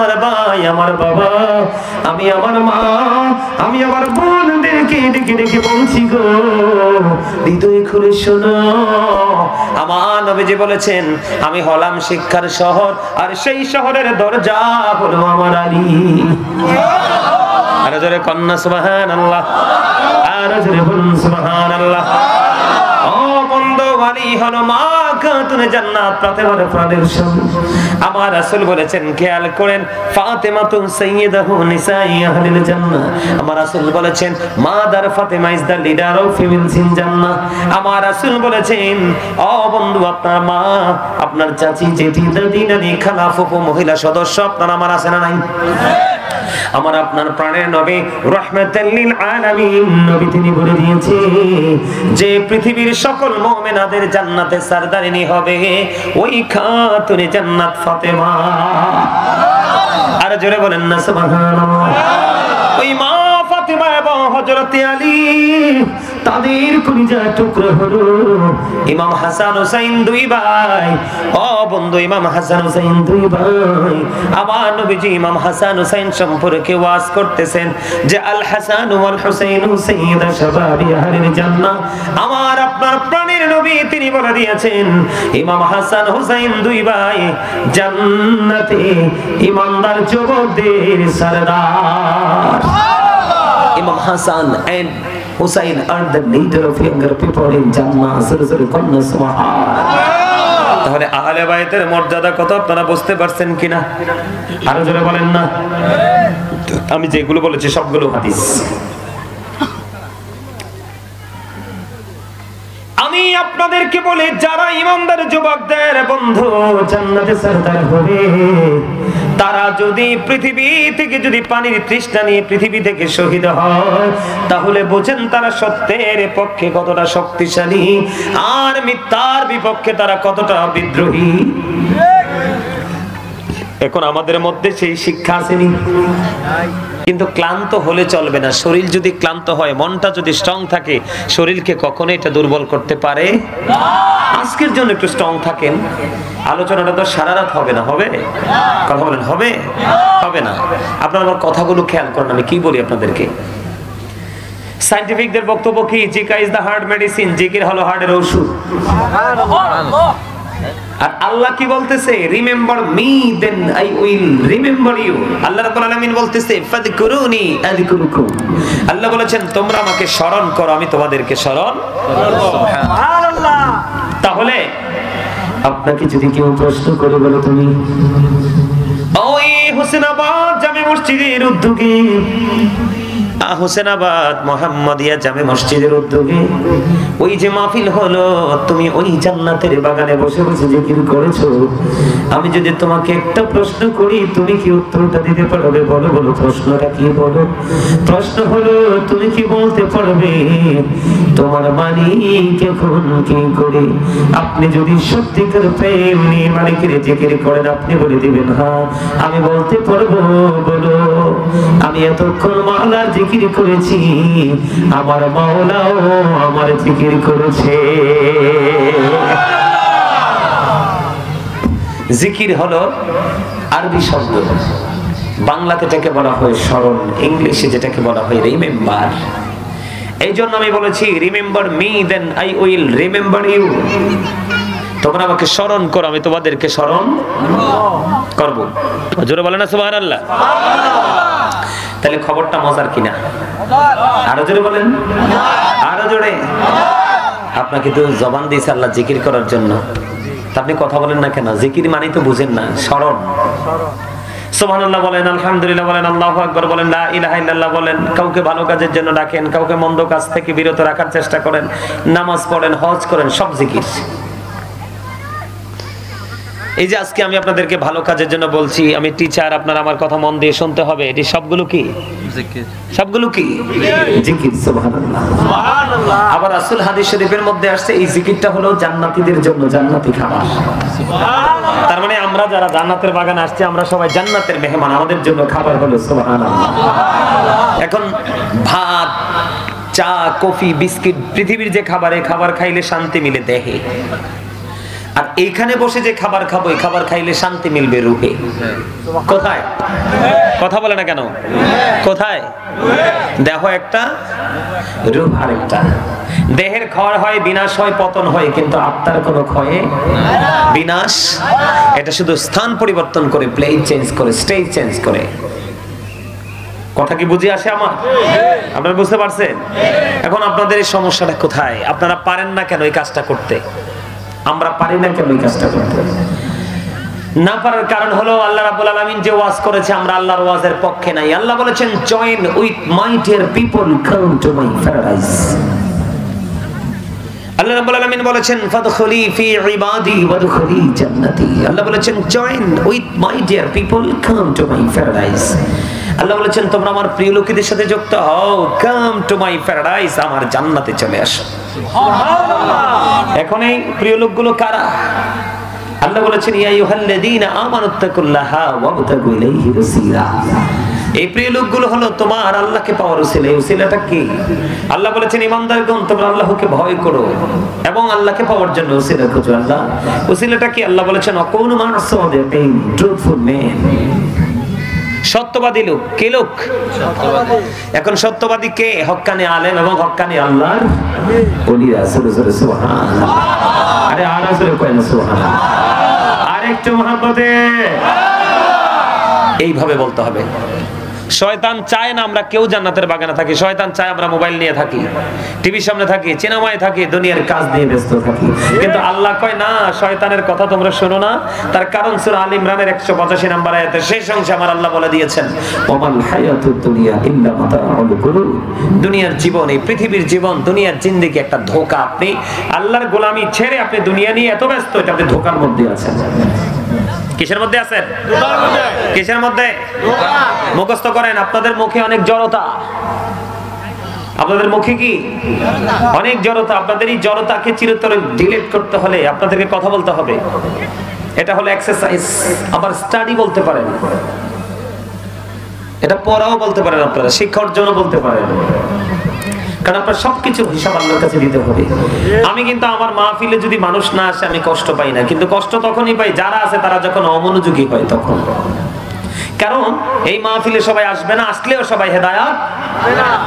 আমার ভাই, আমার বাবা, আমি আমার মা, আমি আমার বোনদেরকে ডেকে ডেকে বলছি গো, হৃদয় খুলে শোনো। আমার নবীজি বলেছেন আমি হলাম শিক্ষার শহর, আর সেই শহরের দরজা হলো আমার আলী। আর জোরে কন্যা সুবহানাল্লাহ, আর জোরে বলুন সুবহানাল্লাহ। ও বন্ধু, আলী হলো মা খাতুনে জান্নাত, ফাতেমার প্রাণের স্বামী। আমার রাসূল বলেছেন, খেয়াল করেন, ফাতেমাতুন সাইয়্যিদাতু নিসাই আহলিল জান্নাহ। আমার রাসূল বলেছেন mother Fatema is the leader of females in জান্নাহ। আমার রাসূল বলেছেন, ও বন্ধু, আপনার মা, আপনার চাচি, জেঠি, দাদি, নানি, খালা, ফুফু, মহিলা সদস্য আপনার আমার আছে না নাই? আমার আপনার প্রাণের নবী রাহমাতাল লিল আলামিন নবী তিনি বলে দিয়েছে যে পৃথিবীর সকল মুমিনাদের জান্নাতে সরদারিনী হবে ওই খাতুনে জান্নাত ফাতেমা। আর জোরে বলেন না সুবহানাল্লাহ। ওই মা ফাতেমা এবং হযরত আলী তাদের কলিজার টুকরো হলো ইমাম হাসান হুসাইন দুই ভাই। ও বন্ধু, ইমাম হাসান হুসাইন দুই ভাই। আমার নবীজি ইমাম হাসান হুসাইন সম্পর্কে ওয়াজ করতেছেন যে আল হাসান ওয়াল হুসাইন সাইয়্যিদা শাবাবি আহলিল জান্নাহ। আমার আপনার প্রাণের নবী তিনি বলে দিয়েছেন ইমাম হাসান হুসাইন দুই ভাই জান্নাতে ইমানদার যুবকদের সরদার। Imam Hasan and Hussein are the leader of younger people in Jannah. তাহলে আহলে বাইতের মর্যাদা কত আপনারা বুঝতে পারছেন কিনা? আরো জোরে বলেন না। আমি যেগুলো বলেছি সবগুলো হাদিস। আমি আপনাদেরকে বলি, যারা ইমানদার যুবকদের বন্ধু জান্নাতে সরদার হবে, তারা যদি পৃথিবী থেকে যদি পানির তৃষ্ণা নিয়ে পৃথিবী থেকে শহীদ হয়, তাহলে বোঝেন তারা সত্যের পক্ষে কতটা শক্তিশালী আর মিথ্যার বিপক্ষে তারা কতটা বিদ্রোহী। এখন আমাদের মধ্যে সেই শিক্ষা আসেনি, কিন্তু ক্লান্ত হলে চলবে না। শরীর যদি ক্লান্ত হয়, মনটা যদি স্ট্রং থাকে, শরীরকে কখনো এটা দুর্বল করতে পারে না। আজকের জন্য একটু স্ট্রং থাকেন, আলোচনাটা তো সারা রাত হবে না। হবে? কথা বলেন, হবে? হবে না। আপনারা আমার কথাগুলো খেয়াল করেন, আমি কি বলি আপনাদেরকে। সায়েন্টিফিকদের বক্তব্য কি? জিকা ইজ দ্য হার্ট মেডিসিন, জিকির হলো হার্টের ঔষধ। আর আল্লাহ কি বলতেছে? Remember me then I will remember you. আল্লাহ রাব্বুল আলামিন বলতেছে ফাযকুরুনি আযকুরুকুম। আল্লাহ বলেছেন তোমরা আমাকে স্মরণ করো, আমি তোমাদেরকে স্মরণ করব। সুবহানাল্লাহ। তাহলে আপনাকে যদি কেউ প্রশ্ন করে বলে তুমি ওই হোসেনাবাদ জামে মসজিদের উদ্যোগে, হোসেনাবাদ মোহাম্মদিয়া জামে মসজিদের উদ্যোগে ওই যে মাহফিল হলো, তুমি ওই জান্নাতের বাগানে বসে বসে জিকির করেছো, আমি যদি তোমাকে একটা প্রশ্ন করি, তুমি কি উত্তরটা দিতে পারবে? বলো বলো, প্রশ্নটা কি? বলো। প্রশ্ন হলো, তুমি কি বলতে পারবে তোমার মালিক এখন কি করে? আপনি যদি সত্যিকার প্রেম নিয়ে মালিকের জিকির করেন, আপনি বলে দিবেন হ্যাঁ আমি বলতে পারবো। বলো, আমি এতক্ষণ মাওলার জিকির করেছি, আমার মাওলাও আমার জিকির করেছে। জিকির হলো আরবি শব্দ, বাংলাতে যেটাকে বলা হয় স্মরণ, ইংলিশে যেটাকে বলা হয় রিমেম্বার। এই জন্য আমি বলেছি remember me then I will remember you. তোমরা আমাকে স্মরণ করো, আমি তোমাদেরকে স্মরণ করব। জোরে বলেন না সুবহানাল্লাহ। তাহলে খবরটা মজার কিনা? আরো জোরে বলেন, আরো জোরে। আপনাকে তো জবান দিয়েছে আল্লাহ জিকির করার জন্য, আপনি কথা বলেন না কেন? জিকির মানে তো বুঝেন না, স্মরণ। সুবহানাল্লাহ বলেন, আলহামদুলিল্লাহ বলেন, আল্লাহু আকবার বলেন, লা ইলাহা ইল্লাল্লাহ বলেন। কাউকে ভালো কাজের জন্য ডাকেন, কাউকে মন্দ কাজ থেকে বিরত রাখার চেষ্টা করেন, নামাজ পড়েন, হজ করেন, সব জিকির। এই যে আজকে আমি আপনাদেরকে ভালো কাজের জন্য বলছি, আমি টিচার, আপনারা আমার কথা মন দিয়ে শুনতে হবে। এটি সবগুলো কি জিকির? সবগুলো কি জিকির। সুবহানাল্লাহ, সুবহানাল্লাহ। আবার রাসূল হাদিস শরীফের মধ্যে আসছে এই জিকিরটা হলো জান্নাতীদের জন্য, জান্নাতি খাবার। সুবহানাল্লাহ। তার মানে আমরা যারা জান্নাতের বাগানে আসছি, আমরা সবাই জান্নাতের মেহমান, আমাদের জন্য খাবার হলো। সুবহানাল্লাহ। এখন ভাত, চা, কফি, বিস্কিট, পৃথিবীর যে খাবার, এই খাবার খাইলে শান্তি মিলে দেহে। আর এইখানে বসে যে খাবার খাবো, এই খাবার খাইলে শান্তি মিলবে রূহে। কোথায়? কথা বলে না কেন? কোথায়? দেহ একটা, রূহ আরেকটা। দেহের ক্ষয় হয়, বিনাশ হয়, পতন হয়, কিন্তু আত্মার কোনো ক্ষয়ে বিনাশ। এটা শুধু স্থান পরিবর্তন করে, প্লেস চেঞ্জ করে, স্টেজ চেঞ্জ করে। কথা কি বুঝে আসে আমার? আপনারা বুঝতে পারছেন? এখন আপনাদের এই সমস্যাটা কোথায়? আপনারা পারেন না কেন এই কাজটা করতে? আমরা পারি না কেন এই কাজটা করতে? না পারার কারণ হলো আল্লাহ রাব্বুল আলামিন যে ওয়াজ করেছে, আমরা আল্লাহর ওয়াজের পক্ষে নাই। আল্লাহ বলেছেন, join with my dear people, come to my paradise. আল্লাহ রাব্বুল আলামিন বলেছেন, ফাদখুলি ফি ইবাদি ওয়াদখুলি জান্নাতি। আল্লাহ বলেছেন, join with my dear people, come to my paradise. আল্লাহ বলেছেন, তোমরা আমার প্রিয় লোকেদের সাথে যুক্ত হও, কাম টু মাই প্যারাডাইস, আমার জান্নাতে চলে আসো। সুবহানাল্লাহ। এখন এই প্রিয় লোকগুলো কারা? আল্লাহ বলেছেন, ইয়া আইয়ুহাল্লাযীনা আমানুত্তাকুল্লাহা ওয়াবতাগু ইলাইহি ওয়াসিলা। এই প্রিয় লোকগুলো হলো তোমার আল্লাহকে পাওয়ার ওসিলা। এই ওসিলাটা কি? আল্লাহ বলেছেন, ঈমানদারগণ তোমরা আল্লাহকে ভয় করো এবং আল্লাহকে পাওয়ার জন্য ওসিলা খোঁজো। আল্লাহ ওসিলাটা কি? আল্লাহ বলেছেন, আকুনু মা'আস সাদিকিন, ট্রুথফুল ম্যান। সত্যবাদী লোক। কে লোক? এখন সত্যবাদী কে? হক্কানি আলেম এবং হক্কানি আল্লাহর ওলিরা। সুবহানাল্লাহ। আরে আর আসলে কয় না সুবহানাল্লাহ। আরেকটু মহব্বতে এইভাবে বলতে হবে। শয়তান চায় না আমরা কেউ জান্নাতের বাগানে থাকি। শয়তান চায় আমরা মোবাইল নিয়ে থাকি, টিভির সামনে থাকি, সিনেমায় থাকি, দুনিয়ার কাজ নিয়ে ব্যস্ত থাকি। কিন্তু আল্লাহ কয় না, শয়তানের কথা তোমরা শোনো না। তার কারণ সূরা আল ইমরানের 185 নম্বর আয়াতে শেষ অংশে আমার আল্লাহ বলে দিয়েছেন, ওয়ামাল হায়াতুদ দুনিয়া ইল্লা মাতাউল গুরুর। দুনিয়ার জীবন, এই পৃথিবীর জীবন, দুনিয়ার জিন্দেগি একটা ধোঁকা। আপনি আল্লাহর গোলামি ছেড়ে আপনি দুনিয়া নিয়ে এত ব্যস্ত, এটা আপনি ধোঁকার মধ্যে আছেন। কিসের মধ্যে আছেন? কিসের মধ্যে? মুখস্থ করেন। আপনাদের মুখে অনেক জড়তা। আপনাদের মুখে কি অনেক জড়তা? আপনাদের এই জড়তাকে চিরতরে ডিলিট করতে হলে আপনাদেরকে কথা বলতে হবে। এটা হলো এক্সারসাইজ। আবার স্টাডি বলতে পারেন, এটা পড়াও বলতে পারেন, আপনারা শিক্ষা অর্জন বলতে পারেন। কারণ আপনার সবকিছু হিসাব আল্লাহর কাছে দিতে হবে। আমি কিন্তু আমার মাহফিলে যদি মানুষ না আসে আমি কষ্ট পাই না, কিন্তু কষ্ট তখনই পাই যারা আছে তারা যখন অমনোযোগী হয় তখন। কারণ এই মাহফিলে সবাই আসবে না, আসলেও সবাই হেদায়েত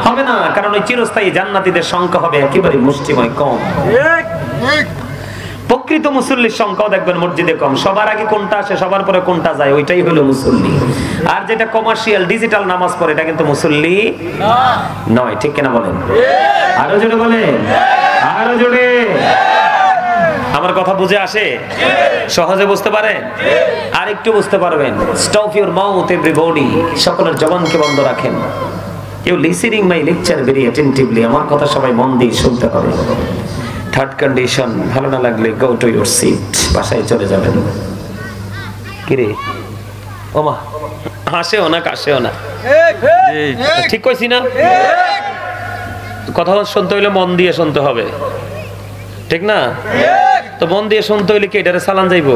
হবে না। কারণ ওই চিরস্থায়ী জান্নাতীদের সংখ্যা হবে একেবারে মুষ্টিময় কম। প্রকৃত মুসল্লির সংখ্যাও দেখবেন মসজিদে কম। সবার আগে কোনটা আসে, সবার পরে কোনটা যায়, ওইটাই হলো মুসল্লি। আর যেটা কমার্শিয়াল ডিজিটাল নামাজ পড়ে এটা কিন্তু মুসল্লি নয়। ঠিক কিনা বলেন? আরো জোরে বলেন, আরো জোরে। আমার কথা বুঝে আসে? সহজে বুঝতে পারেন? আর একটু বুঝতে পারবেন। Stop your mouth everybody. সকলের জবানকে বন্ধ রাখেন। You listening my lecture very attentively. আমার কথা সবাই মন দিয়ে শুনতে হবে। থার্ড কন্ডিশন, ভালো না লাগলে গো টু ইউর সিট, বাসায় চলে যাবেন। কিরে ওমা, হাসেও না কাশেও না, ঠিক কইছি না? কথা শুনতে হইলে মন দিয়ে শুনতে হবে, ঠিক না? তো মন দিয়ে শুনতে হইলে কি এটারে সালান যাইবো?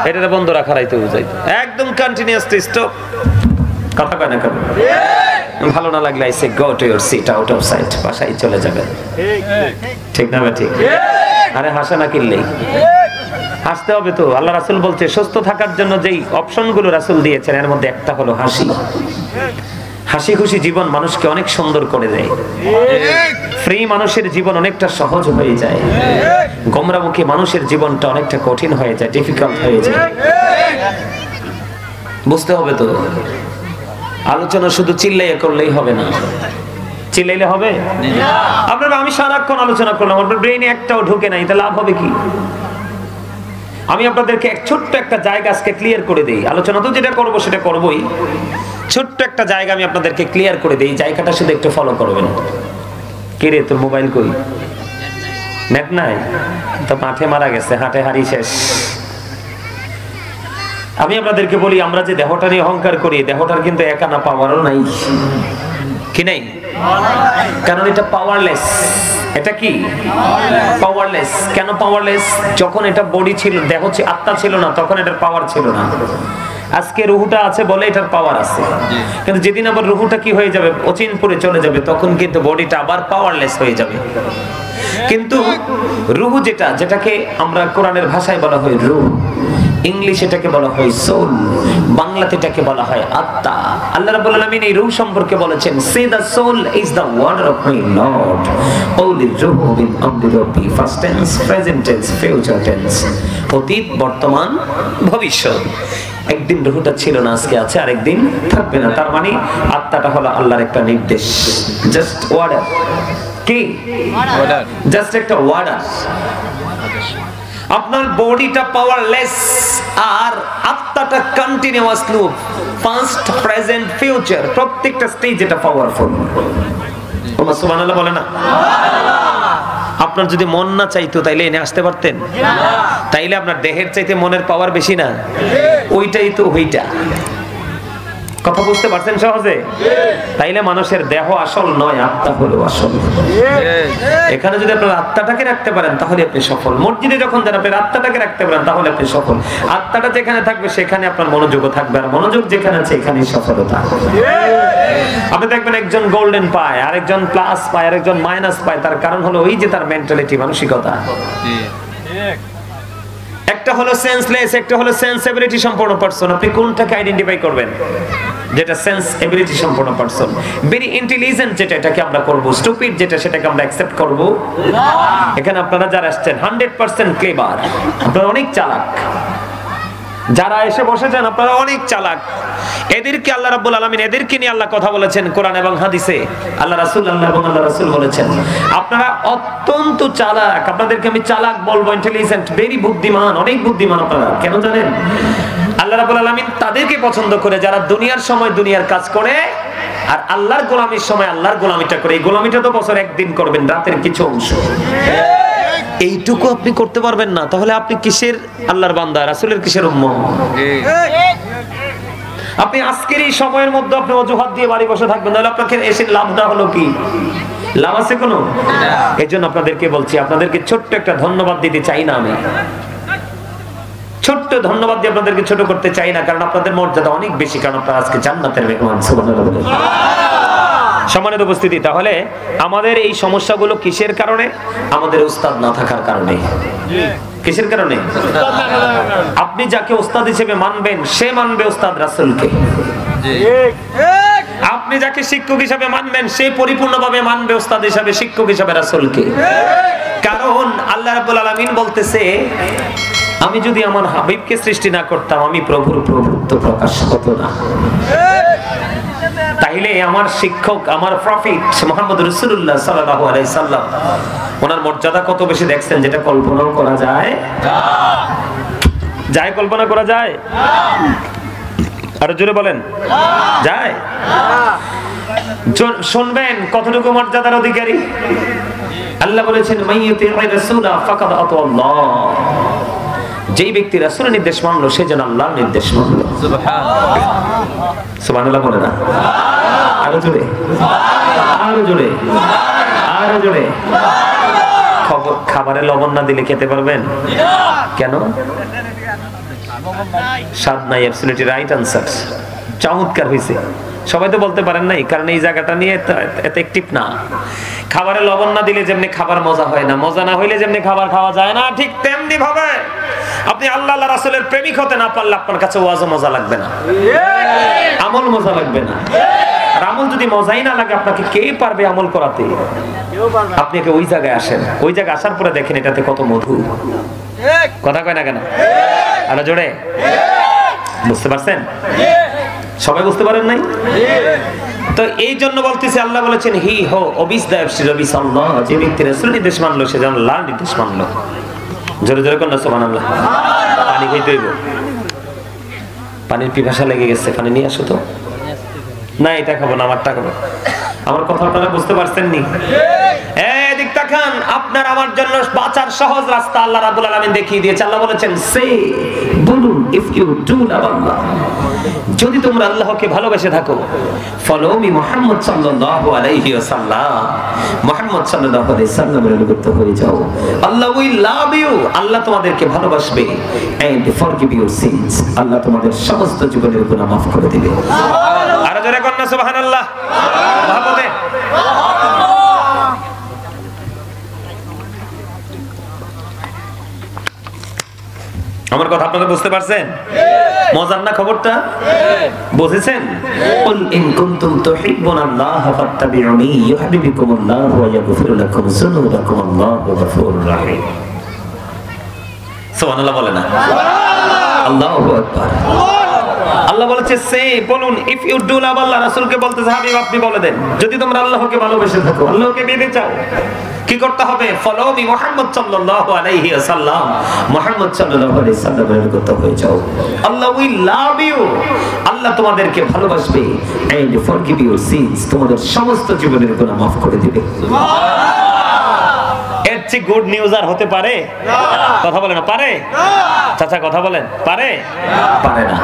এটারে বন্ধ রাখা রাইতে বুঝাই একদম কন্টিনিউয়াসলি স্টপ। কথা কয় না কেন? ভালো না লাগলে I say go to your seat, out of sight, বাসায় চলে যাবেন। ঠিক না? ঠিক। আরে হাসা না কিনলেই হাসতে হবে তো। আল্লাহ রাসূল বলছে সুস্থ থাকার জন্য যেই অপশনগুলো রাসূল দিয়েছেন এর মধ্যে একটা হলো হাসি। হাসি খুশি জীবন মানুষকে অনেক সুন্দর করে দেয়। ফ্রি মানুষের জীবন অনেকটা সহজ হয়ে যায়। গোমরামুখী মানুষের জীবনটা অনেকটা কঠিন হয়ে যায়, ডিফিকাল্ট হয়ে যায়। বুঝতে হবে তো। আলোচনা শুধু চিল্লাইয়া করলেই হবে না। চিল্লাইলে হবে? আপনারা আমি সারাক্ষণ আলোচনা করলাম, আপনার ব্রেইনে একটাও ঢুকে নাই, তাহলে লাভ হবে কি? আমি আপনাদেরকে ছোট্ট একটা জায়গা আজকে ক্লিয়ার করে দেই। আলোচনা তো যেটা করবো সেটা করবোই। ছোট্ট একটা জায়গা আমি আপনাদেরকে ক্লিয়ার করে দেই, জায়গাটা শুধু একটু ফলো করবেন। কে রে তোর মোবাইল কই? নেট নাই তো? মাঠে মারা গেছে, হাটে হারি শেষ। আমি আপনাদেরকে বলি, আমরা যে দেহটা নিয়ে অহংকার করি, দেহটার কিন্তু একা না পাওয়ারও নাই। কি নাই? কারণ এটা পাওয়ারলেস। এটা কি? পাওয়ারলেস। কেন পাওয়ারলেস? যখন এটা বডি ছিল, দেহ ছিল, আত্মা ছিল না, তখন এটার পাওয়ার ছিল না। আজকে রুহুটা আছে বলে এটার পাওয়ার আছে, কিন্তু যেদিন আবার রুহুটা কি হয়ে যাবে, অচিনপুরে চলে যাবে, তখন কিন্তু বডিটা আবার পাওয়ারলেস হয়ে যাবে। কিন্তু রূহ যেটাকে আমরা কোরআনের ভাষায় বলা হয় রূহ, ইংলিশ এটাকে বলা হয় সোল, বাংলাতে এটাকে বলা হয় আত্মা। আল্লাহ রাব্বুল আলামিন এই রূহ সম্পর্কে বলেছেন, say the soul is the word of my lord, ওলি রূহ বিন আমরি রাব্বি, first tense, present tense, future tense, অতীত, বর্তমান, ভবিষ্যৎ। একদিন রূহটা ছিল না, আজকে আছে, আরেকদিন থাকবে না। তার মানে আত্মাটা হলো আল্লাহর একটা নির্দেশ, জাস্ট ওয়ার্ডার। কি ওয়ার্ডার? জাস্ট একটা ওয়ার্ডার। আপনার বডিটা পাওয়ারলেস আর আত্মাটা continuous loop, past, present, future, প্রত্যেকটা স্টেজ এটা পাওয়ারফুল। ওমা সুবহানাল্লাহ বলে না? আপনার যদি মন না চাইতো তাইলে এনে আসতে পারতেন? তাইলে আপনার দেহের চাইতে মনের পাওয়ার বেশি না? ওইটাই তো ওইটা। কথা বুঝতে পারছেন সহজে? তাইলে মানুষের দেহ আসল নয়, আত্মা হলো আসল। এখানে যদি আপনার আত্মাটাকে রাখতে পারেন তাহলে আপনি সফল। মসজিদে যখন যান আপনার আত্মাটাকে রাখতে পারেন তাহলে আপনি সফল। আত্মাটা যেখানে থাকবে সেখানে আপনার মনোযোগও থাকবে, আর মনোযোগ যেখানে আছে এখানেই সফলতা। আপনি দেখবেন একজন গোল্ডেন পায়, আরেকজন প্লাস পায়, আরেকজন মাইনাস পায়। তার কারণ হলো ওই যে তার মেন্টালিটি, মানসিকতা। একটা হলো সেন্সলেস, একটা হলো সেন্সিবিলিটি সম্পন্ন পারসন। আপনি কোনটাকে আইডেন্টিফাই করবেন? যেটা সেন্স এবিলিটি সম্পন্ন পারসন। ভেরি ইন্টেলিজেন্ট যেটা, এটাকে আমরা করব। স্টুপিড যেটা, সেটাকে আমরা অ্যাকসেপ্ট করব। এখানে আপনারা যারা আসছেন 100% ক্লেভার, আপনারা অনেক চালাক। যারা এসে বসেছেন আপনারা অনেক চালাক। এদেরকে আল্লাহ রাব্বুল আলামিন, এদেরকে নিয়ে আল্লাহ কথা বলেছেন কোরআন এবং হাদিসে। আল্লাহ রাসূল বলেছেন আপনারা অত্যন্ত চালাক। আপনাদেরকে আমি চালাক বলবো, ইন্টেলিজেন্ট, ভেরি বুদ্ধিমান, অনেক বুদ্ধিমান আপনারা। কেন জানেন? আল্লাহ রাব্বুল আলামিন তাদেরকে পছন্দ করে যারা দুনিয়ার সময় দুনিয়ার কাজ করে আর আল্লাহর গোলামির সময় আল্লাহর গোলামিটা করে। এই গোলামিটা তো বছর একদিন করবেন, রাতের কিছু অংশ। এইটুকু আপনি করতে পারবেন না, তাহলে আপনি কিসের আল্লাহর বান্দা, রাসূলের কিসের উম্মত? আপনি আজকের এই সময়ের মধ্যে আপনি অজুহাত দিয়ে বাড়ি বসে থাকবেন, তাহলে আপনাকে এসে লাভটা হলো কি? লাভ আছে কোনো? এই জন্য আপনাদেরকে বলছি, আপনাদেরকে ছোট্ট একটা ধন্যবাদ দিতে চাই না আমি। ছোট্ট ধন্যবাদ দিয়ে আপনাদেরকে ছোট করতে চাই না, কারণ আপনাদের মর্যাদা অনেক বেশি, কারণ আপনারা আজকে জান্নাতের মেহমান। সুবহানাল্লাহ। সম্মানিত উপস্থিতি, তাহলে আমাদের এই সমস্যাগুলো কিসের কারণে? আমাদের উস্তাদ না থাকার কারণে। কিসের কারণে? আপনি যাকে উস্তাদ হিসেবে মানবেন সে মানবে উস্তাদ রাসূলকে। আপনি যাকে শিক্ষক হিসেবে মানবেন সে পরিপূর্ণভাবে মানবে উস্তাদ হিসেবে, শিক্ষক হিসেবে রাসূলকে। কারণ আল্লাহ রাব্বুল আলামিন বলতেছে, আমি যদি আমার হাবিবকে সৃষ্টি না করতাম আমি প্রভুর প্রভুত্ব প্রকাশ হতো না। তাইলে আমার শিক্ষক, আমার প্রফেট মুহাম্মদ রাসূলুল্লাহ সাল্লাল্লাহু আলাইহি সাল্লাম, ওনার মর্যাদা কত বেশি দেখছেন, যেটা কল্পনাও করা যায় না। যায়? কল্পনা করা যায়? আরো জোরে বলেন, যায়? শুনবেন কতটুকু মর্যাদার অধিকারী। আল্লাহ বলেছেন, মাইয়ুতির রাসূলা ফাকাদ আতাল্লাহ। যেই ব্যক্তি রাসূলের নির্দেশ মানলো সে যেন আল্লাহর নির্দেশ মানলো। সুবহানাল্লাহ। সুবহানাল্লাহ বলে না? আরো জোরে, আরো জোরে, আরো জোরে। খাবারে লবণ না দিলে খেতে পারবেন? কেন? স্বাদ নাই। Absolutely right answer. চমৎকার হয়েছে। সবাই তো বলতে পারেন নাই, কারণ এই জায়গাটা নিয়ে এত অ্যাক্টিভ না। খাবারে লবণ না দিলে যেমনি খাবার মজা হয় না, মজা না হইলে যেমনি খাবার খাওয়া যায় না, ঠিক তেমনি ভাবে আপনি আল্লাহ আল্লাহ রাসূলের প্রেমিক হতে না পারলে আপনার কাছে ওয়াজও মজা লাগবে না, আমল মজা লাগবে না। আর আমল যদি মজাই না লাগে আপনাকে কে পারবে আমল করাতে? আপনি ওই জায়গায় আসেন, ওই জায়গায় আসার পরে দেখেন এটাতে কত মধু। কথা কয় না কেন? আরো জোরে। বুঝতে পারছেন? সবাই বুঝতে পারেন নাই? তো এই জন্য বলতেছি, আল্লাহ বলেছেন হি হো অবিস দায়বশিরবি সাল্লাহ, যে ব্যক্তি রাসূলের নির্দেশ মানলো সে যেন আল্লাহর নির্দেশ মানলো। জোরে জোরে কোন সুবহানাল্লাহ। পানি খাইতে হইব, পানির পিপাসা লেগে গেছে, পানি নিয়ে আসো তো। না এটা খাবো না, আমারটা খাবো। আমার কথা আপনারা বুঝতে পারছেন নি? এদিক তাকান, আপনার আমার জন্য বাঁচার সহজ রাস্তা আল্লাহ রাব্বুল আলামিন দেখিয়ে দিয়েছে। আল্লাহ বলেছেন, সে বলুন, ইফ ইউ ডু লাভ আল্লাহ, যদি তোমরা আল্লাহকে ভালোবেসে থাকো, ফলো মি মুহাম্মদ সাল্লাল্লাহু আলাইহি ওয়াসাল্লাম, মুহাম্মদ সাল্লাল্লাহু আলাইহি ওয়াসাল্লামের অনুগত হয়ে যাও। আল্লাহ উইল লাভ ইউ, আল্লাহ তোমাদেরকে ভালোবাসবে। এন্ড ফরগিভ ইউর সিনস, আল্লাহ তোমাদের সমস্ত জীবনের গুনাহ মাফ করে দিবে। আর যারা কন্যা সুবহানাল্লাহ। মহব্বতে আমার কথা আপনারা বুঝতে পারছেন? মজার না খবরটা? বুঝেছেন? কুল ইন কুনতুম তুহিব্বুনাল্লাহ ফাত্তাবিউনি ইউহিব্বুকুমুল্লাহু ওয়া ইয়াগফির লাকুম যুনুবাকুম আল্লাহু গফুরুর রহিম। সুবহানাল্লাহ বলেন না? আল্লাহু আকবার। আল্লাহ বলেছে সে বলুন, ইফ ইউ ডু লাভ আল্লাহ, রাসূলকে বলতেছে হাবিব আপনি বলে দেন, যদি তোমরা আল্লাহকে ভালোবেসে থাকো, আল্লাহকে পেতে চাও, কি করতে হবে? ফলো মি মুহাম্মদ সাল্লাল্লাহু আলাইহি ওয়াসাল্লাম, মুহাম্মদ সাল্লাল্লাহু আলাইহি সাল্লামের অনুগত হয়ে যাও। আল্লাহ উইল লাভ ইউ, আল্লাহ তোমাদেরকে ভালোবাসবে, এন্ড ফরগিভ ইউর সিনস, তোমাদের সমস্ত জীবনের গুনাহ maaf করে দিবে। সুবহানাল্লাহ। এর চেয়ে গুড নিউজ আর হতে পারে? না। কথা বলে না পারে? না। চাচা কথা বলেন, পারে? না। পারে না।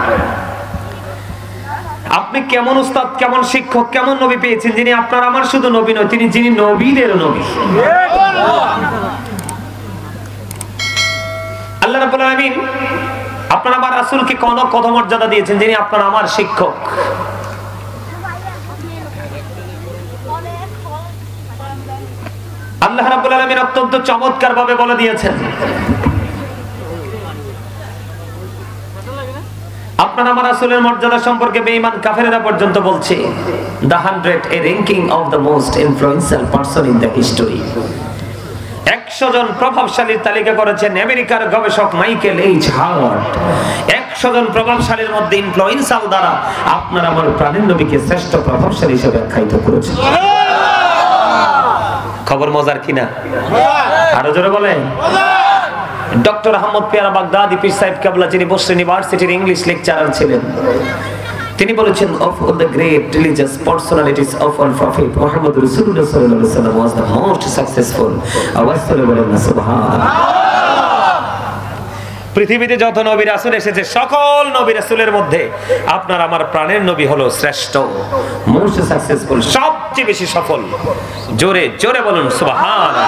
আপনি কেমন উস্তাদ, কেমন শিক্ষক, কেমন নবী পেয়েছেন যিনি আপনার আমার শুধু নবী নয়, তিনি যিনি নবীদের নবী। আল্লাহ রাব্বুল আলামিন আপনার আমার রাসূলকে কত মর্যাদা দিয়েছেন যিনি আপনার আমার শিক্ষক। আল্লাহ রাব্বুল আলামিন অত্যন্ত চমৎকার ভাবে বলে দিয়েছেন, আপনার আমার রাসূলের মর্যাদা সম্পর্কে বেঈমান কাফেররা পর্যন্ত বলছে, the 100 a ranking of the most influential person in the history। 100 জন প্রভাবশালীর তালিকা করেছেন আমেরিকার গবেষক মাইকেল এইচ হাওয়ার্ড। 100 জন প্রভাবশালীর মধ্যে ইনফ্লুয়েন্সাল দ্বারা আপনার আমার প্রাণের নবীকে শ্রেষ্ঠ প্রভাবশালী হিসেবে আখ্যায়িত করেছেন। খবর মজার কিনা? আরো জোরে বলেন। ডক্টর আহমদ পেয়ারা বাগদাদি পীর সাহেব কেবলা, যিনি বসরা ইউনিভার্সিটির ইংলিশ লেকচারার ছিলেন, তিনি বলেছেন, of all the great religious personalities of all prophet Muhammad Rasulullah sallallahu alaihi wasallam was the most successful। আওয়াজ করে বলেন না সুবহানাল্লাহ। পৃথিবীতে যত নবী রাসূল এসেছে সকল নবী রাসূলের মধ্যে আপনার আমার প্রাণের নবী হলো শ্রেষ্ঠ, মোস্ট সাকসেসফুল, সবচেয়ে বেশি সফল। জোরে জোরে বলুন সুবহানাল্লাহ।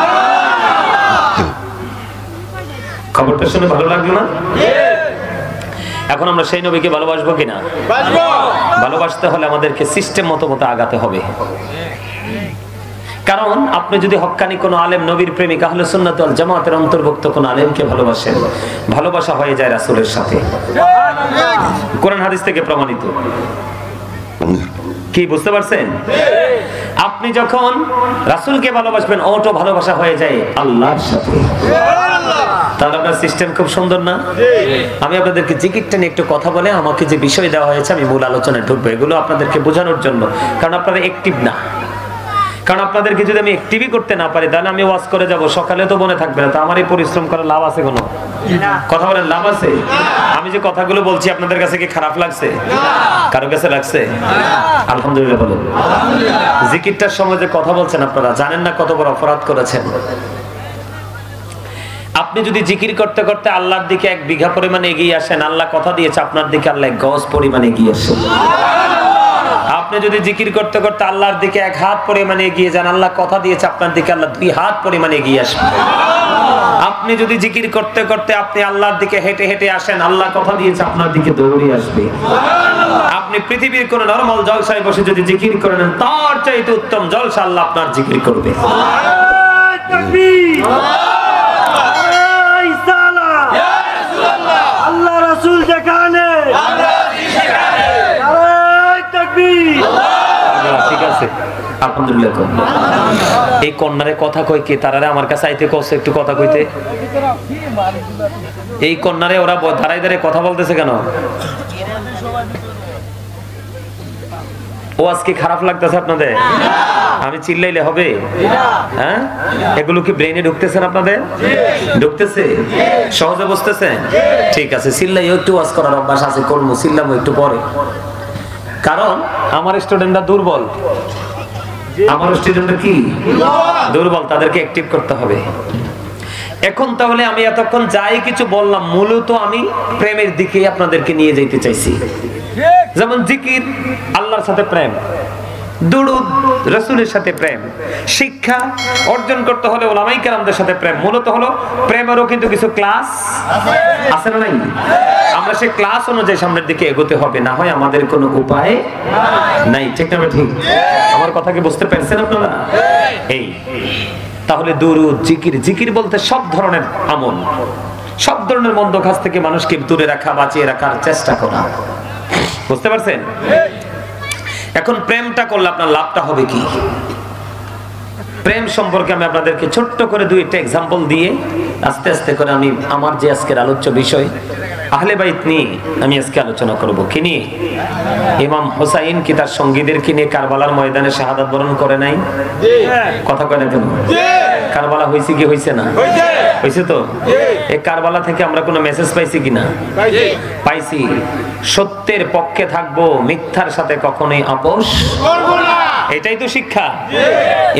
খবরটা শুনে ভালো লাগলো না? এখন আমরা সেই নবীকে ভালোবাসবো কিনা? ভালোবাসতে হলে আমাদেরকে সিস্টেম মতো আগাতে হবে। কারণ আপনি যদি হক্কানি কোন আলেম, নবীর প্রেমিক, আহলে সুন্নাত ওয়াল জামাতের অন্তর্ভুক্ত কোন আলেমকে ভালোবাসেন, ভালোবাসা হয়ে যায় রাসূলের সাথে। কোরআন হাদিস থেকে প্রমাণিত। কি বুঝতে পারছেন? আপনি যখন রাসূলকে ভালোবাসবেন, ওটো ভালোবাসা হয়ে যায় আল্লাহর সাথে। তাহলে আপনার সিস্টেম খুব সুন্দর না? আমি আপনাদেরকে জিকিরটা নিয়ে একটু কথা বলে আমাকে যে বিষয় দেওয়া হয়েছে আমি মূল আলোচনায় ঢুকবো, এগুলো আপনাদেরকে বোঝানোর জন্য, কারণ আপনারা অ্যাক্টিভ না। কারণ আপনাদেরকে যদি আমি অ্যাক্টিভই করতে না পারি, তাহলে আমি ওয়াজ করে যাব, সকালে তো মনে থাকবে না, তো আমার এই পরিশ্রম করার লাভ আছে কোনো? কথা বলেন, লাভ আছে? আমি যে কথাগুলো বলছি আপনাদের কাছে কি খারাপ লাগছে? কারো কাছে লাগছে? আলহামদুলিল্লাহ বলেন। জিকিরটার সময় যে কথা বলছেন আপনারা জানেন না কত বড় অপরাধ করেছেন। আপনি যদি জিকির করতে করতে আল্লাহর দিকে 1 বিঘা পরিমাণ এগিয়ে আসেন, আল্লাহ কথা দিয়েছে আপনার দিকে আল্লাহ 1 গজ পরিমাণ এগিয়ে আসেন। আপনি যদি জিকির করতে করতে আল্লাহর দিকে 1 হাত পরিমাণ এগিয়ে যান, আল্লাহ কথা দিয়েছে আপনার দিকে আল্লাহ 2 হাত পরিমাণ এগিয়ে আসবে। আপনি যদি জিকির করতে করতে আপনি আল্লাহর দিকে হেঁটে হেঁটে আসেন, আল্লাহ কথা দিয়েছে আপনার দিকে দৌড়ে আসবে। আপনি পৃথিবীর কোন নরমাল জলসায় বসে যদি জিকির করেন, তার চাইতে উত্তম জলসা আল্লাহ আপনার জিকির করবে। আল্লাহ রাসূল যেখানে, ঠিক আছে আলহামদুলিল্লাহ। এই কন্যারে কথা কই কে? তারারে আমার কাছে আইতে কইছে একটু কথা কইতে। এই কন্যারে ওরা দাঁড়ায় দাঁড়ায় কথা বলতেছে কেন? ও আজকে খারাপ লাগতেছে আপনাদের? আমি চিল্লাইলে হবে? হ্যাঁ, এগুলো কি ব্রেইনে ঢুকতেছেন আপনাদের? ঢুকতেছে? সহজে বুঝতেছেন? ঠিক আছে, চিল্লাইও একটু ওয়াজ করার অভ্যাস আছে, করবো, চিল্লামো একটু পরে। কারণ আমার স্টুডেন্টরা দুর্বল। আমার স্টুডেন্টরা কি দুর্বল, তাদেরকে অ্যাক্টিভ করতে হবে। এখন তাহলে আমি এতক্ষণ যাই কিছু বললাম, মূলত আমি প্রেমের দিকে আপনাদেরকে নিয়ে যেতে চাইছি। যেমন জিকির, আল্লাহর সাথে প্রেম, দুরূদ, রাসূলের সাথে প্রেম, শিক্ষা অর্জন করতে হলে উলামায়ে কেরামদের সাথে প্রেম। মূলত হলো প্রেমেরও কিন্তু কিছু ক্লাস আছে না নাই? আমরা সেই ক্লাস অনুযায়ী সামনের দিকে এগোতে হবে, না হয় আমাদের কোনো উপায় নাই। ঠিক না ঠিক? আমার কথা কি বুঝতে পারছেন আপনারা? এই তাহলে দুরূদ, জিকির, জিকির বলতে সব ধরনের আমল, সব ধরনের মন্দ কাজ থেকে মানুষকে দূরে রাখা, বাঁচিয়ে রাখার চেষ্টা করা। বুঝতে পারছেন? এখন প্রেমটা করলে আপনার লাভটা হবে কি? প্রেম সম্পর্কে আমি আপনাদেরকে ছোট্ট করে দুইটা এক্সাম্পল দিয়ে আস্তে আস্তে করে আমি আমার যে আজকের আলোচ্য বিষয় আহলে বাইত নিয়ে আমি আজকে আলোচনা করব। কি নিয়ে? ইমাম হুসাইন কি তার সঙ্গীদেরকে নিয়ে কারবালার ময়দানে শাহাদাত বরণ করে নাই? কথা কয় না কেন? কারবালা হয়েছে কি হয়েছে না? হয়েছে তো। এই কারবালা থেকে আমরা কোনো মেসেজ পাইছি কিনা? পাইছি। সত্যের পক্ষে থাকবো, মিথ্যার সাথে কখনোই আপোষ করব না। এটাই তো শিক্ষা।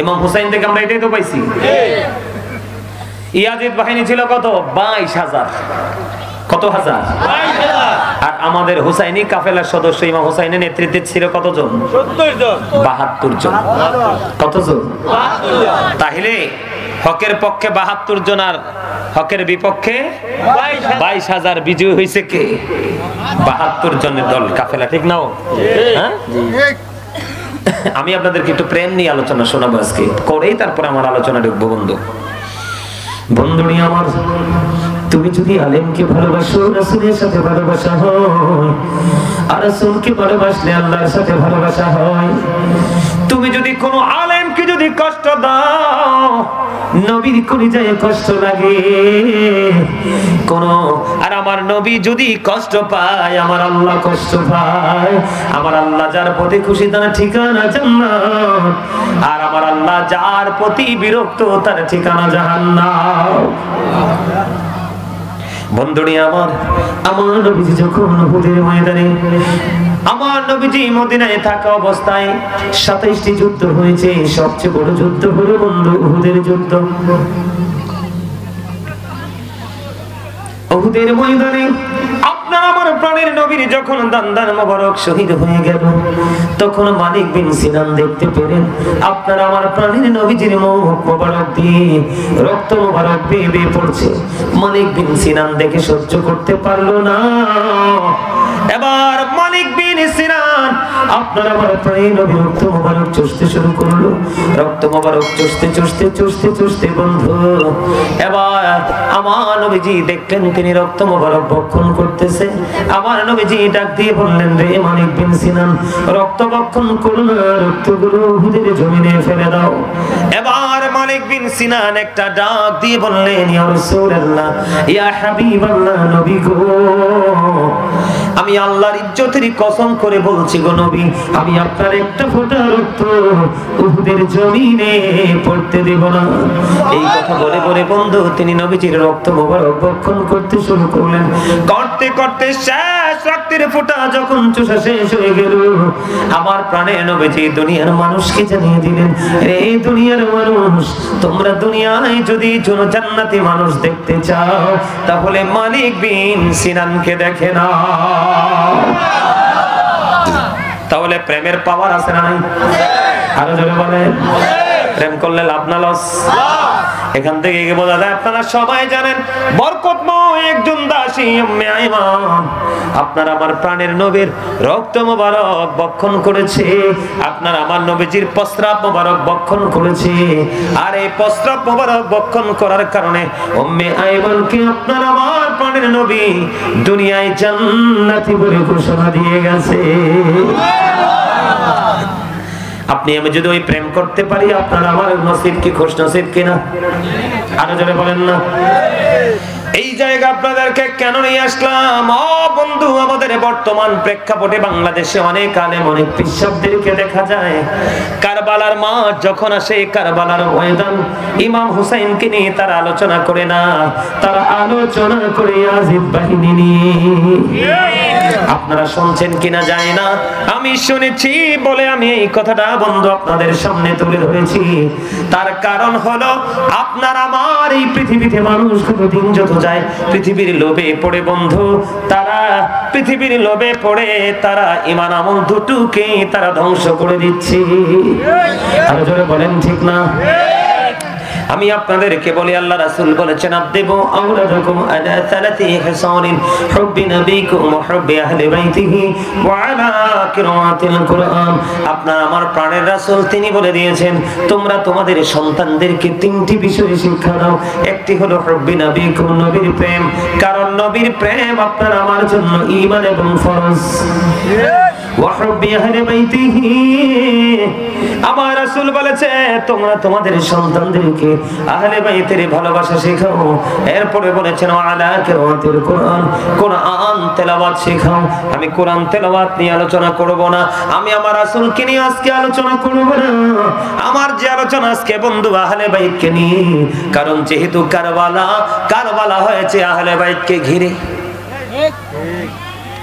ইমাম হুসাইন থেকে আমরা এটাই তো পাইছি। ইয়াজিদ বাহিনী ছিল কত? 22,000। কত হাজার? 22,000। আর আমাদের হুসাইনি কাফেলার সদস্য ইমাম হুসাইনের নেতৃত্বে ছিল কতজন? 70 জন। 72 জন। কতজন? 72 জন। তাহলে হকের পক্ষে 72 জন আর হকের বিপক্ষে 22,000 বিজয়ী হয়েছে কে? 72 জনের দল কাফেলা, ঠিক নাও? হ্যাঁ, আমি আপনাদেরকে একটু প্রেম নিয়ে আলোচনা শোনাবো আজকে, করেই তারপরে আমার আলোচনা ঢুকবো। বন্ধুনি আমার, তুমি যদি আলেমকে ভালোবাসো, রাসূলের সাথে ভালোবাসা হয়, আর রাসূলকে ভালোবাসলে আল্লাহর সাথে ভালোবাসা হয়। তুমি যদি কোনো আলেমকে যদি কষ্ট দাও, নবীর কলিজায় কষ্ট লাগে কোন, আর আমার নবী যদি কষ্ট পায়, আমার আল্লাহ কষ্ট পায়। আমার আল্লাহ যার প্রতি খুশি তার ঠিকানা জান্নাত, আর আমার আল্লাহ যার প্রতি বিরক্ত তার ঠিকানা জাহান্নাম। বন্ধুরি আমার, আমার নবীজি যখন উহুদের ময়দানে, আমার নবীজি মদিনায় থাকা অবস্থায় 27টি যুদ্ধ হয়েছে। সবচেয়ে বড় যুদ্ধ হলো বন্ধু উহুদের যুদ্ধ। উহুদের ময়দানে আপনার আমার প্রাণের নবীর যখন দান্দান মোবারক শহীদ হয়ে গেল, তখন মালিক বিন সিনান দেখতে পেলেন আপনার আমার প্রাণের নবীজির মুখ মোবারক দিয়ে রক্ত মোবারক বেয়ে পড়ছে। মালিক বিন সিনান দেখে সহ্য করতে পারলো না। এবার মালিক বিন সিনান আপনার আমার প্রাণের নবীর রক্ত মোবারক চুষতে শুরু করলো। রক্ত মোবারক চুষতে চুষতে চুষতে চুষতে বন্ধু, এবার আমার নবীজি দেখলেন তিনি রক্ত মোবারক ভক্ষণ করতেছে। আমার নবীজি ডাক দিয়ে বললেন, রে মালিক বিন সিনান, রক্ত ভক্ষণ করো না, রক্তগুলো উহুদের জমিনে ফেলে দাও। এবার মালিক বিন সিনান একটা ডাক দিয়ে বললেন, ইয়া রাসূলুল্লাহ, ইয়া হাবিবাল্লাহ, নবী গো, আমি আল্লাহর ইজ্জতের কসম করে বলছি গো নবী, আমি আপনার একটা ফোঁটা রক্ত উহুদের জমিনে পড়তে দেব না। এই কথা বলে বলে বন্ধু তিনি নবীজির রক্ত মোবারক ভক্ষণ করতে শুরু করলেন। করতে করতে শেষ রক্তের ফোঁটা যখন চুষা শেষ হয়ে গেল, আমার প্রাণের নবীজি দুনিয়ার মানুষকে জানিয়ে দিলেন, এই দুনিয়ার মানুষ, তোমরা দুনিয়ায় যদি জান্নাতি মানুষ দেখতে চাও, তাহলে মালিক বিন সিনানকে দেখে না। তাহলে প্রেমের পাওয়ার আছে না নাই? আরো জোরে বলেন, প্রেম করলে লাভ না লস? এখান থেকে বোঝা যায় আপনারা সবাই জানেন বরকতময় একজন দাসী উম্মে আইমান আপনার আমার প্রাণের নবীর রক্ত মোবারক ভক্ষণ করেছে, আপনার আমার নবীজির প্রস্রাব মোবারক ভক্ষণ করেছে। আর এই প্রস্রাব মোবারক ভক্ষণ করার কারণে উম্মে আইমানকে আপনার আমার প্রাণের নবী দুনিয়ায় জান্নাতি বলে ঘোষণা দিয়ে গেছে। আপনি আমি যদি ওই প্রেম করতে পারি, আপনার আমার নসিব কি খুশ নসিব কিনা? আরো জোরে বলেন না। এই জায়গা আপনাদেরকে কেন নিয়ে আসলাম? ও বন্ধু, আমাদের বর্তমান প্রেক্ষাপটে বাংলাদেশে অনেক আলেম অনেক পিশাবদেরকে দেখা যায় কারবালার মাঠ যখন আসে, কারবালার ময়দান, ইমাম হুসাইনকে নিয়ে তারা আলোচনা করে না, তারা আলোচনা করে ইয়াজিদ বাহিনী নিয়ে। আপনারা শুনছেন কিনা জানি না, আমি শুনেছি বলে আমি এই কথাটা বন্ধু আপনাদের সামনে তুলে ধরেছি। তার কারণ হলো আপনার আমার এই পৃথিবীতে মানুষ কতদিন যত যায় পৃথিবীর লোভে পড়ে বন্ধু, তারা পৃথিবীর লোভে পড়ে তারা ঈমান আমল দুটোকে তারা ধ্বংস করে দিচ্ছে। আরো জোরে বলেন ঠিক না? আমি আপনাদেরকে বলি আল্লাহ রাসূল বলেছেন আদিবু আওলাদাকুম আলা সালাতি হিসানিন হুব্বি নবিকুম ওয়া হুব্বি আহলি বাইতিহি ওয়া আলা কিরাআতিল কুরআন। আপনার আমার প্রাণের রাসূল তিনি বলে দিয়েছেন তোমরা তোমাদের সন্তানদেরকে তিনটি বিষয়ে শিক্ষা দাও। একটি হলো হুব্বি নবিকুম, নবীর প্রেম, কারণ নবীর প্রেম আপনার আমার জন্য ঈমান এবং ফরজ। ওয়া হুব্বি আহলি বাইতিহি, আমার রাসূল বলেছে তোমরা তোমাদের সন্তানদেরকে আহলে বাইতের ভালোবাসা শেখাও। এরপরে বলেছেন আলা কিরাআতিল কুরআন, কোরআন তেলাওয়াত শেখাও। আমি কোরআন তেলাওয়াত নিয়ে আলোচনা করব না, আমি আমার রাসূলকে নিয়ে আজকে আলোচনা করব না। আমার যে আলোচনা আজকে বন্ধু আহলে বাইতকে নিয়ে, কারণ যেহেতু কারবালা হয়েছে আহলে বাইতকে ঘিরে।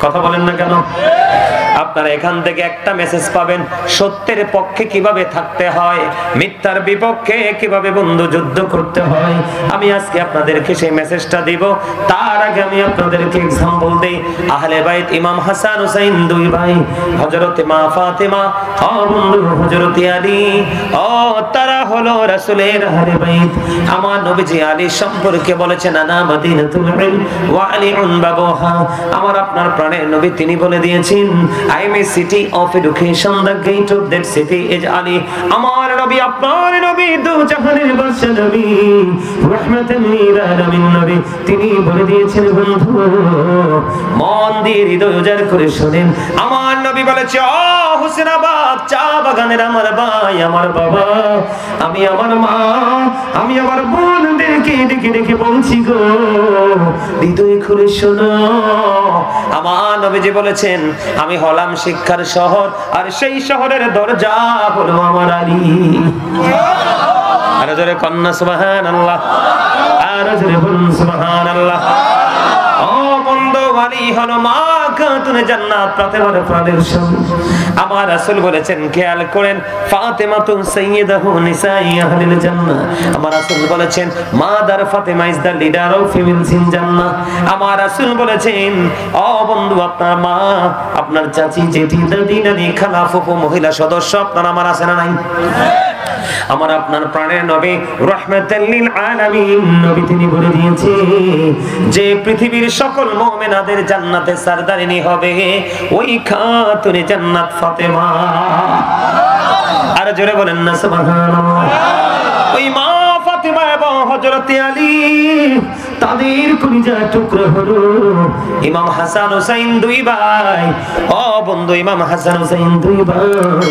কথা বলেন না কেন? আপনারা এখান থেকে একটা মেসেজ পাবেন, সত্যের পক্ষে কিভাবে থাকতে হয়, মিথ্যার বিপক্ষে কিভাবে বন্ধু যুদ্ধ করতে হয়। আমি আজকে আপনাদেরকে সেই মেসেজটা দিব। তার আগে আমি আপনাদেরকে एग्जांपल দেই। আহলে বাইত ইমাম হাসান হুসাইন দুই ভাই, হযরতে মা ফাতেমা ও বন্ধু হযরতে আলী, ও তারা হলো রাসূলের আহলে বাইত। আমার নবীজি আলী সম্পর্কে বলেছেন আনা মদিনাতুল ইলম ওয়া আলীউন বাবুহা। আমার আপনার প্রাণের নবী তিনি বলে দিয়েছেন I am a city of education, the gate of that city is Ali. আমার নবী আপনার নবী দু জাহানের বাদশা নবী রাহমাতাল লিল আলামিন নবী তিনি বলে দিয়েছেন বন্ধু মন দিয়ে হৃদয় উজাড় করে শুনেন। আমার নবী বলেছে ও হোসেনাবাদ চা বাগানের আমার ভাই আমার বাবা, আমি আমার মা আমি আমার বোনদেরকে ডেকে ডেকে বলছি গো হৃদয় খুলে শোনো। আমার নবীজি বলেছেন আমি হলাম শিক্ষার শহর, আর সেই শহরের দরজা হলো আমার আলী। আর জোরে কন্না সুবহানাল্লাহ, আর জোরে বলুন সুবহানাল্লাহ। ও বন্ধু আলী হলো মা খাতুনে জান্নাত, ফাতেমার প্রাণের স্বামী। আমার রাসূল বলেছেন খেয়াল করেন ফাতেমাতুন সাইয়্যিদাতু নিসাই আহলিল জান্নাহ। আমার রাসূল বলেছেন mother Fatema is the leader of females in জান্নাহ। আমার রাসূল বলেছেন ও বন্ধু আপনার মা আপনার চাচি জেঠি দাদি নানি খালা ফুফু মহিলা সদস্য আপনার আমার আছে না নাই? আমার আপনার প্রাণের নবী রাহমাতাল লিল আলামিন নবী তিনি বলে দিয়েছে যে পৃথিবীর সকল মুমিনাদের জান্নাতে সরদারিনী হবে ওই খাতুনে জান্নাত ফাতেমা। আর জোরে বলেন না সুবহানাল্লাহ। ওই মা ফাতেমা এবং হযরত আলী তাদের কলিজার টুকরো হলো ইমাম হাসান হুসাইন দুই ভাই। ও বন্ধু ইমাম হাসান হুসাইন দুই ভাই,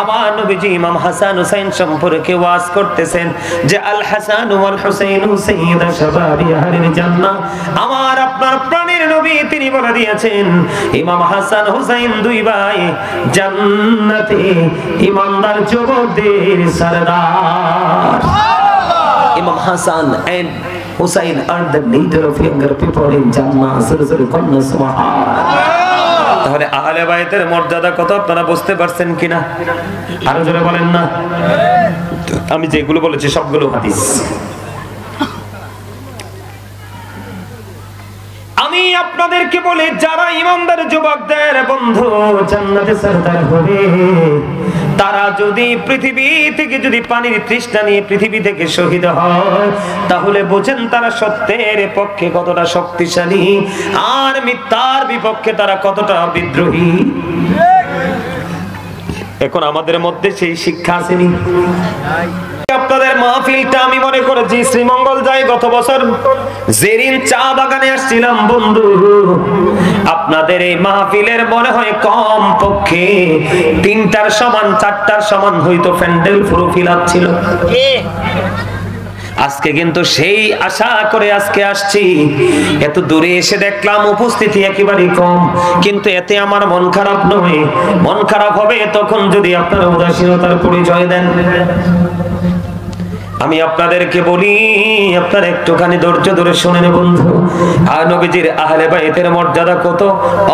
আমার নবীজি ইমাম হাসান হুসাইন সম্পর্কে ওয়াজ করতেছেন যে আল হাসান ওয়াল হুসাইন সাইয়্যিদা শাবাবি আহলিল জান্নাহ। আমার আপনার প্রাণের নবী তিনি বলে দিয়েছেন ইমাম হাসান হুসাইন দুই ভাই জান্নাতে ইমানদার যুবকদের সরদার। Imam Hasan and Hussein are the leader of younger people in Jannah. তাহলে আহলে বাইতের মর্যাদা কত আপনারা বুঝতে পারছেন কিনা? আরো জোরে বলেন না। আমি যেগুলো বলেছি সবগুলো হাদিস। আমি আপনাদেরকে বলি যারা ইমানদার যুবকদের বন্ধু জান্নাতে সরদার হবে, তারা যদি পৃথিবী থেকে যদি পানির তৃষ্ণা নিয়ে পৃথিবী থেকে শহীদ হয় তাহলে বোঝেন তারা সত্যের পক্ষে কতটা শক্তিশালী আর মিথ্যার বিপক্ষে তারা কতটা বিদ্রোহী। এখন আমাদের মধ্যে সেই শিক্ষা আসেনি। আপনাদের মাহফিলটা আমি মনে করেছি শ্রীমঙ্গল যাই গত বছর জেরিন চা বাগানে আসছিলাম বন্ধু, আপনাদের এই মাহফিলের মনে হয় কম পক্ষে 3টার সমান 4টার সমান হয়তো প্যান্ডেল পুরো ফিল আপ ছিল। আজকে কিন্তু সেই আশা করে আজকে আসছি, এত দূরে এসে দেখলাম উপস্থিতি একেবারে কম, কিন্তু এতে আমার মন খারাপ নয়। মন খারাপ হবে তখন যদি আপনারা উদাসীনতার পরিচয় দেন। আমি আপনাদেরকে বলি আপনারা একটুখানি ধৈর্য ধরে শুনেন বন্ধু, আর নবীজির আহলে বাইতের মর্যাদা কত।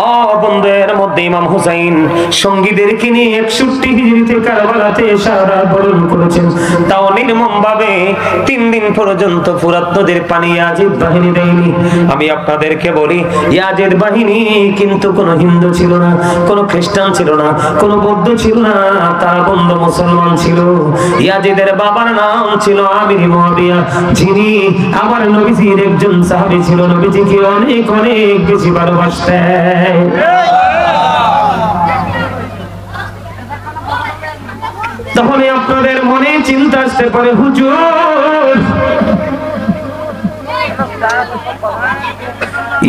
ও বন্ধু এর মধ্যে ইমাম হুসাইন সঙ্গীদেরকে নিয়ে 61 হিজরিতে কারবালাতে শাহাদাত বরণ করেছেন, তাও নির্মম ভাবে 3 দিন পর্যন্ত ফুরাত নদীর পানি ইয়াজিদ বাহিনী দেয়নি। আমি আপনাদেরকে বলি ইয়াজিদ বাহিনী কিন্তু কোনো হিন্দু ছিল না, কোনো খ্রিস্টান ছিল না, কোনো বৌদ্ধ ছিল না, তারা বন্ধু মুসলমান ছিল। ইয়াজিদের বাবার নাম ছিল ছিল আমির মুআবিয়া, যিনি আমার নবীজির একজন সাহাবী ছিল, নবীজিকে অনেক অনেক বেশি ভালোবাসতেন। তাহলে আপনাদের মনে চিন্তা আসতে পারে, হুজুর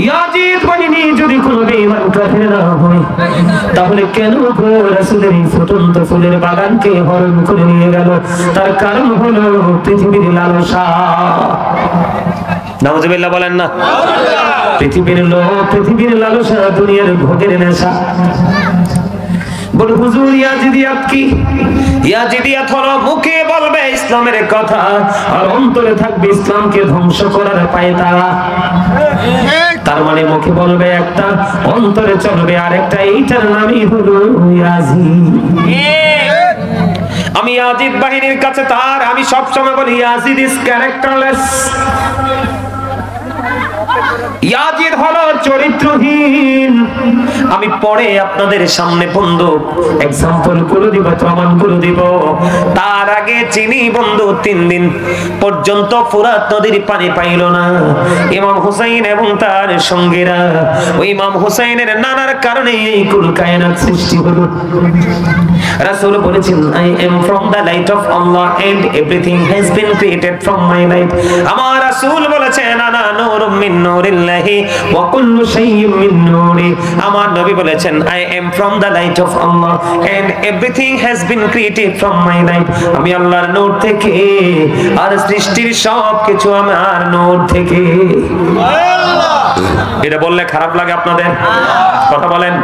ইয়াজিদ বাহিনী যদি কোনো বেঈমান কাফের না হয়, তাহলে কেন রাসূলের এই ফুটন্ত ফুলের বাগানকে হরণ করে নিয়ে গেল? তার কারণ হলো পৃথিবীর লালসা। নাউজুবিল্লাহ বলেন না? পৃথিবীর লোভ, পৃথিবীর লালসা, দুনিয়ার ভোগের নেশা। বল হুজুর ইয়াজিদিয়াত কি? ইয়াজিদিয়াত হলো মুখে বলবে ইসলামের কথা আর অন্তরে থাকবে ইসলামকে ধ্বংস করার পায়তারা। তার মানে মুখে বলবে একটা, অন্তরে চলবে আরেকটা। এইটার নামই হলো ইয়াজিদ। আমি ইয়াজিদ বাহিনীর কাছে তার, আমি সব সময় বলি ইয়াজিদ ইজ ক্যারেক্টারলেস। ইয়াজিদ হলো চরিত্রহীন। আমি পরে আপনাদের সামনে বন্ধু এক্সাম্পল করে দিব, প্রমাণ করে দিব। তার আগে চিনি বন্ধু 3 দিন পর্যন্ত ফুরাত নদীর পানি পাইল না ইমাম হুসাইন এবং তার সঙ্গীরা। ওই ইমাম হুসাইনের নানার কারণে এই কুল কায়নাত সৃষ্টি হলো। রাসূল বলেছেন, I am from the light of Allah and everything has been created from my light। আমার রাসূল বলেছেন, আনা নূরুম মিন নূরিল্লাহি ওয়া কুল্লু শাইইন মিন নূরি। আমার নবী বলেছেন, I am from the light of Allah and everything has been created from my light। আমি আল্লাহর নূর থেকে, আর সৃষ্টির সব কিছু আমার নূর থেকে। এটা বললে খারাপ লাগে আপনাদের? কথা বলেন।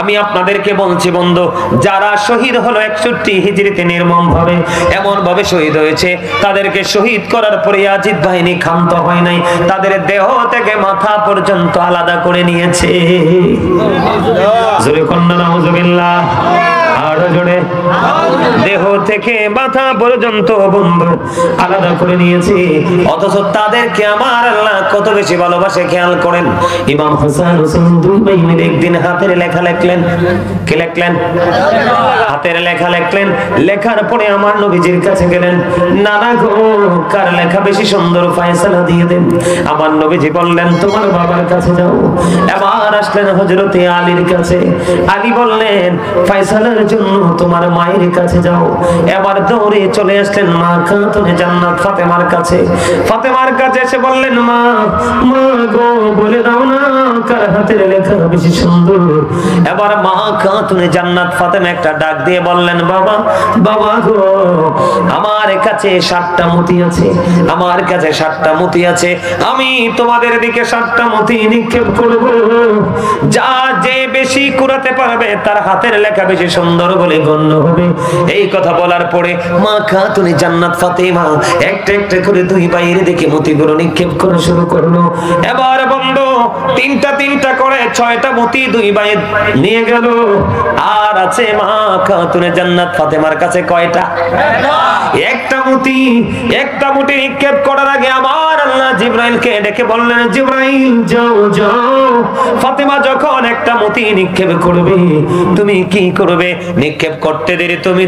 আমি আপনাদেরকে বলছি বন্ধু, যারা শহীদ হলো 61 হিজরিতে নির্মম ভাবে, এমন ভাবে শহীদ হয়েছে, তাদেরকে শহীদ করার পরে ইয়াজিদ বাহিনী ক্ষান্ত হয় নাই, তাদের দেহ থেকে মাথা পর্যন্ত আলাদা করে নিয়েছে। জোরে কন্না নাউজুবিল্লাহ। আরো জোরে। দেহ থেকে মাথা পর্যন্ত বন্ধু আলাদা করে নিয়েছে। অথচ তাদেরকে আমার আল্লাহ কত বেশি ভালোবাসে খেয়াল করেন। ইমাম হাসান হোসেন 2 ভাই মিলে একদিন হাতের লেখা লিখলেন। কি লিখলেন? হাতের লেখা লিখলেন। লেখার পরে আমার নবীজির কাছে গেলেন, নানা গো কার লেখা বেশি সুন্দর, ফয়সালা দিয়ে দেন। আমার নবীজি বললেন, তোমার বাবার কাছে যাও। এবার আসলেন হযরতে আলীর কাছে। আলী বললেন, ফয়সালার জন্য তোমার মায়ের কাছে যাও। এবার দৌড়ে চলে আসলেন মা খাতুনে জান্নাত ফাতেমার কাছে। ফাতেমার কাছে এসে বললেন, মা গো বলে দাও না কার হাতের লেখা বেশি সুন্দর। এবার মা খাতুনে জান্নাত ফাতেমা একটা ডাক দিয়ে বললেন, বাবা গো, আমার কাছে 7টা মতি আছে, আমার কাছে 7টা মতি আছে। আমি তোমাদের দিকে 7টা মতি নিক্ষেপ করব। যে বেশি কুড়াতে পারবে তার হাতের লেখা বেশি সুন্দর বলে গণ্য হবে। এই কথা বলার পরে মা খাতুনে জান্নাত ফাতেমা একটা একটা করে 2 ভাইয়ের দিকে মতিগুলো নিক্ষেপ করা শুরু করলো। এবার বন্ধু 3টা করে 6টা মতি 2 ভাই নিয়ে গেল। আর আছে মা খাতুনে জান্নাত ফাতেমার কাছে কয়টা? একটা মতি নিক্ষেপ করার আগে আমার আল্লাহ জিবরাইলকে ডেকে বললেন, জিবরাইল যাও। ফাতেমা যখন একটা মতি নিক্ষেপ করবে, তুমি কি করবে? নিক্ষেপ করতে দেরি তুমি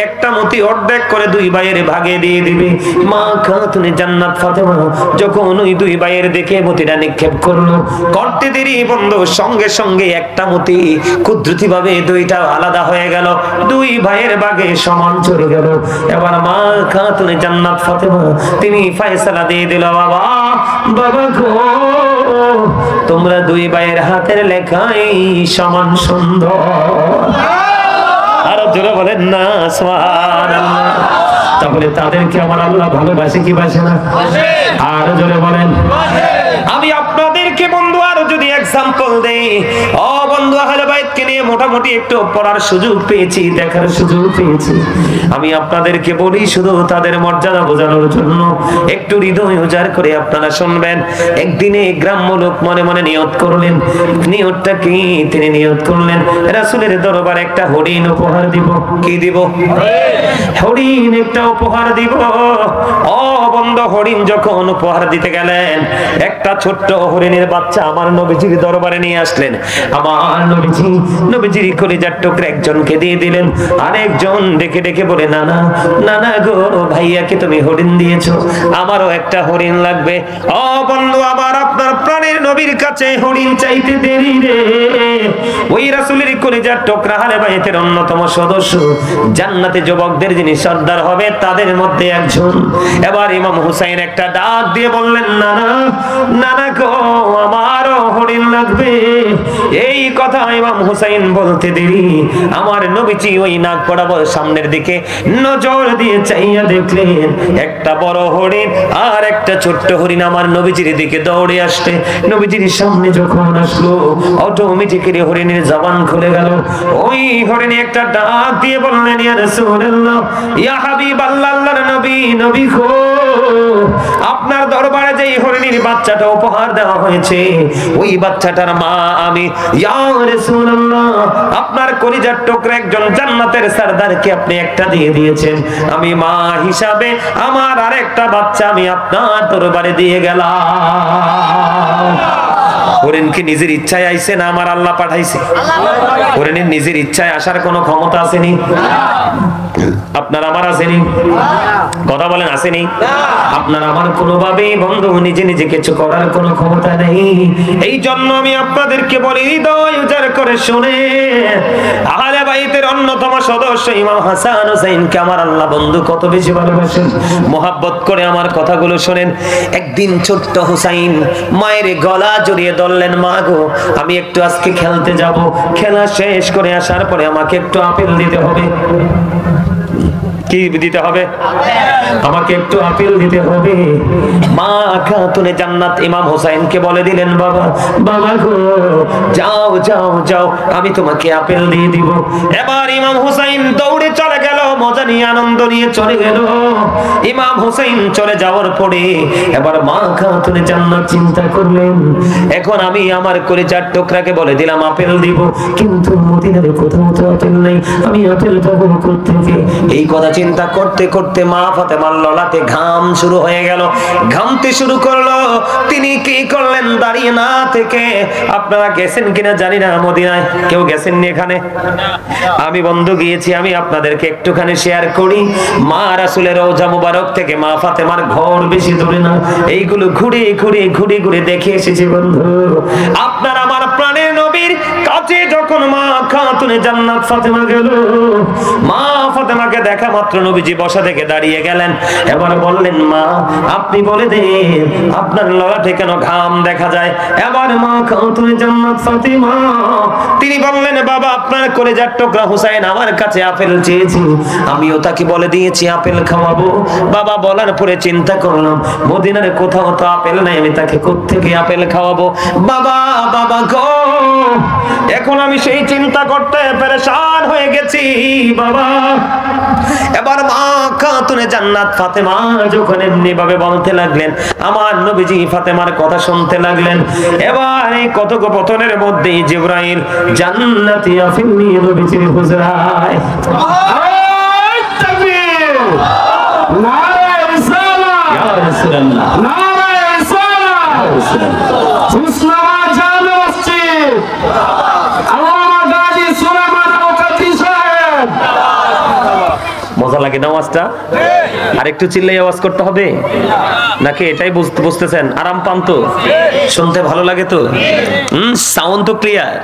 একটা মতি অর্ধেক করে 2 ভাইয়ের ভাগে দিয়ে দিবে। মা খাতুনে জান্নাত ফাতেমা যখন ওই 2 ভাইয়ের দিকে মতিটা নিক্ষেপ করলো, করতে দেরি বন্ধু সঙ্গে সঙ্গে একটা মতি কুদরতি ভাবে 2টা আলাদা হয়ে গেল, 2 ভাইয়ের ভাগে সমান চলে গেল। এবার মা খাতুনে জান্নাত ফাতেমা তিনি ফয়সালা দিয়ে দিল, বাবা গো তোমরা 2 ভাইয়ের হাতের লেখাই সমান সুন্দর। আরো জোরে বলেন না সুবহানাল্লাহ। তাহলে তাদেরকে আমার আল্লাহ ভালোবাসে কি বাসে না? আরো জোরে বলেন। আমি আপনাদেরকে বন্ধু আরো যদি এক্সাম্পল দেই, ও বন্ধু আহলে বাইতকে নিয়ে মোটামুটি একটু পড়ার সুযোগ পেয়েছি, দেখার সুযোগ পেয়েছি। আমি আপনাদেরকে বলি শুধু তাদের মর্যাদা বোঝানোর জন্য, একটু হৃদয় উজাড় করে আপনারা শুনবেন। একদিনে গ্রাম্য লোক মনে মনে নিয়ত করলেন। নিয়তটা কি? তিনি নিয়ত করলেন রাসূলের দরবারে একটা হরিণ উপহার দিব। কি দিব? হরিণ একটা উপহার দিব। ও বন্ধু, হরিণ যখন উপহার দিতে গেলেন, একটা ছোট্ট হরিণের বাচ্চা আমার নবীজির দরবারে নিয়ে আসলেন। আমার নবীজির কলিজার টুকরা একজনকে দিয়ে দিলেন, আরেকজন ডেকে ডেকে বলে, নানা নানা গো, ভাইয়াকে তুমি হরিণ দিয়েছো, আমারও একটা হরিণ লাগবে। ও বন্ধু আমার, আপনার প্রাণের নবীর কাছে হরিণ চাইতে দেরি রে। ওই রাসূলের কলিজার টুকরা আহলে বাইতের অন্যতম সদস্য, জান্নাতে যুবকদের যিনি সর্দার হবে তাদের মধ্যে একজন। এবার ইমাম হুসাইন একটা ডাক দিয়ে বললেন, নানা নানা গো, আমারও হরিণ লাগবে। এই কথা ইমাম হুসাইন বলতে দেরি, আমার নবীজি ওই নাক বরাবর সামনের দিকে নজর দিয়ে চাইয়া দেখলেন একটা বড় হরিণ আর একটা ছোট্ট হরিণ আমার নবীজির দিকে দৌড়ে আসছে। নবীজির সামনে যখন আসলো, অটোমেটিক্যালি হরিণের জবান খুলে গেল। ওই হরিণ একটা ডাক দিয়ে বললেন, ইয়া রাসূলুল্লাহ, ইয়া হাবিবাল্লাহ, আল্লাহর নবী, নবী গো, আপনার দরবারে যে হরিণের বাচ্চাটা উপহার দেওয়া হয়েছে, ওই বাচ্চাটার মা আমি। ইয়া রাসূলুল্লাহ, আপনার কলিজার টুকরা একজন জান্নাতের সরদারকে আপনি একটা দিয়ে দিয়েছেন, আমি মা হিসাবে আমার আরেকটা বাচ্চা আমি আপনার দরবারে দিয়ে গেলাম। হরিণ কি নিজের ইচ্ছায় আইছে না আমার আল্লাহ পাঠাইছে? হরিণের নিজের ইচ্ছায় আসার কোনো ক্ষমতা আসেনি? আপনার আমার আসেনি? কথা বলেন, আসেনি? আপনার আমার কোনোভাবেই বন্ধু নিজে নিজে কিছু করার কোনো ক্ষমতা নেই। এই জন্য আমি আপনাদেরকে বলি, হৃদয় উজাড় করে শুনে, আহলে বাইতের অন্যতম সদস্য ইমাম হাসান হুসাইনকে আমার আল্লাহ বন্ধু কত বেশি ভালোবাসেন। মোহাব্বত করে আমার কথাগুলো শুনেন। একদিন ছোট্ট হুসাইন মায়ের গলা জড়িয়ে ধরলেন, মা গো, আমি একটু আজকে খেলতে যাব, খেলা শেষ করে আসার পরে আমাকে একটু আপেল দিতে হবে। কি দিতে হবে? আমাকে একটু আপেল দিতে হবে। মা খাতুনে জান্নাত ইমাম হুসাইনকে বলে দিলেন, বাবা বাবা গো, যাও যাও যাও, আমি তোমাকে আপেল দিয়ে দিব। এবার ইমাম হুসাইন দৌড়ে চলে গেল, মজা নিয়ে আনন্দ নিয়ে চলে গেল। ইমাম হুসাইন চলে যাওয়ার পরে এবার মা খাতুনে জান্নাত চিন্তা করলেন, এখন আমি আমার কলিজার টুকরাকে বলে দিলাম আপেল দিব, কিন্তু মদিনার কোথাও তো আপেল নেই, আমি আপেল পাবো কোথা থেকে? এই কথা চিন্তা করতে করতে মা ফাতেমার ললাটে ঘাম শুরু হয়ে গেল, ঘামতে শুরু করলো। তিনি কি করলেন? দাঁড়িয়ে না থেকে, আপনারা গেছেন কিনা জানি না মদিনায়, কেউ গেছেননি এখানে? আমি বন্ধু গিয়েছি, আমি আপনাদেরকে একটুখানি শেয়ার করি। মা রাসূলের রওজা মুবারক থেকে মা ফাতেমার ঘর বেশি দূরে না, এইগুলো ঘুরে ঘুরে ঘুরে ঘুরে দেখে এসেছি বন্ধু। আপনার আমার প্রাণের নবীর কাছে যখন মা খাতুনে জান্নাত ফাতেমা গেল, মা ফাতেমাকে দেখা মাত্র নবীজি বসা থেকে দাঁড়িয়ে গেলেন। এবার বললেন, মা আপনি বলে দেন আপনার ললাটে কেন ঘাম দেখা যায়? এবার মা খাতুনে জান্নাত ফাতেমা তিনি বললেন, বাবা আপনার কলিজার টুকরা হুসাইন আমার কাছে আপেল চেয়েছে, আমিও তাকে বলে দিয়েছি আপেল খাওয়াবো। বাবা বলার পরে চিন্তা করলাম মদিনার কোথাও তো আপেল নাই, আমি তাকে কোত্থেকে আপেল খাওয়াবো? বাবা বাবা গো, এখন আমি সেই চিন্তা করতে পেরেশান হয়ে গেছি বাবা। এবার মা খাতুনে জান্নাত ফাতেমা যখন এমনি ভাবে বলতে লাগলেন, আমার নবীজি ফাতেমার কথা শুনতে লাগলেন। এবার এই কথোপকথনের মধ্যেই জিবরাইল জান্নাতি আপেল নিয়ে নবীজির হুজরায়। তাকবীর! নারে রিসালাত! ইয়া রাসূলুল্লাহ! নারে রিসালাত! ইয়া রাসূলুল্লাহ! মুসলিমা জামে মসজিদ আল্লামা গাজী সুলাইমান আল-কাদরি সাহেব। মজা লাগে না আওয়াজটা? আর একটু চিল্লাই আওয়াজ করতে হবে নাকি? এটাই বুঝতেছেন? আরাম পান তো? শুনতে ভালো লাগে তো? সাউন্ড তো ক্লিয়ার।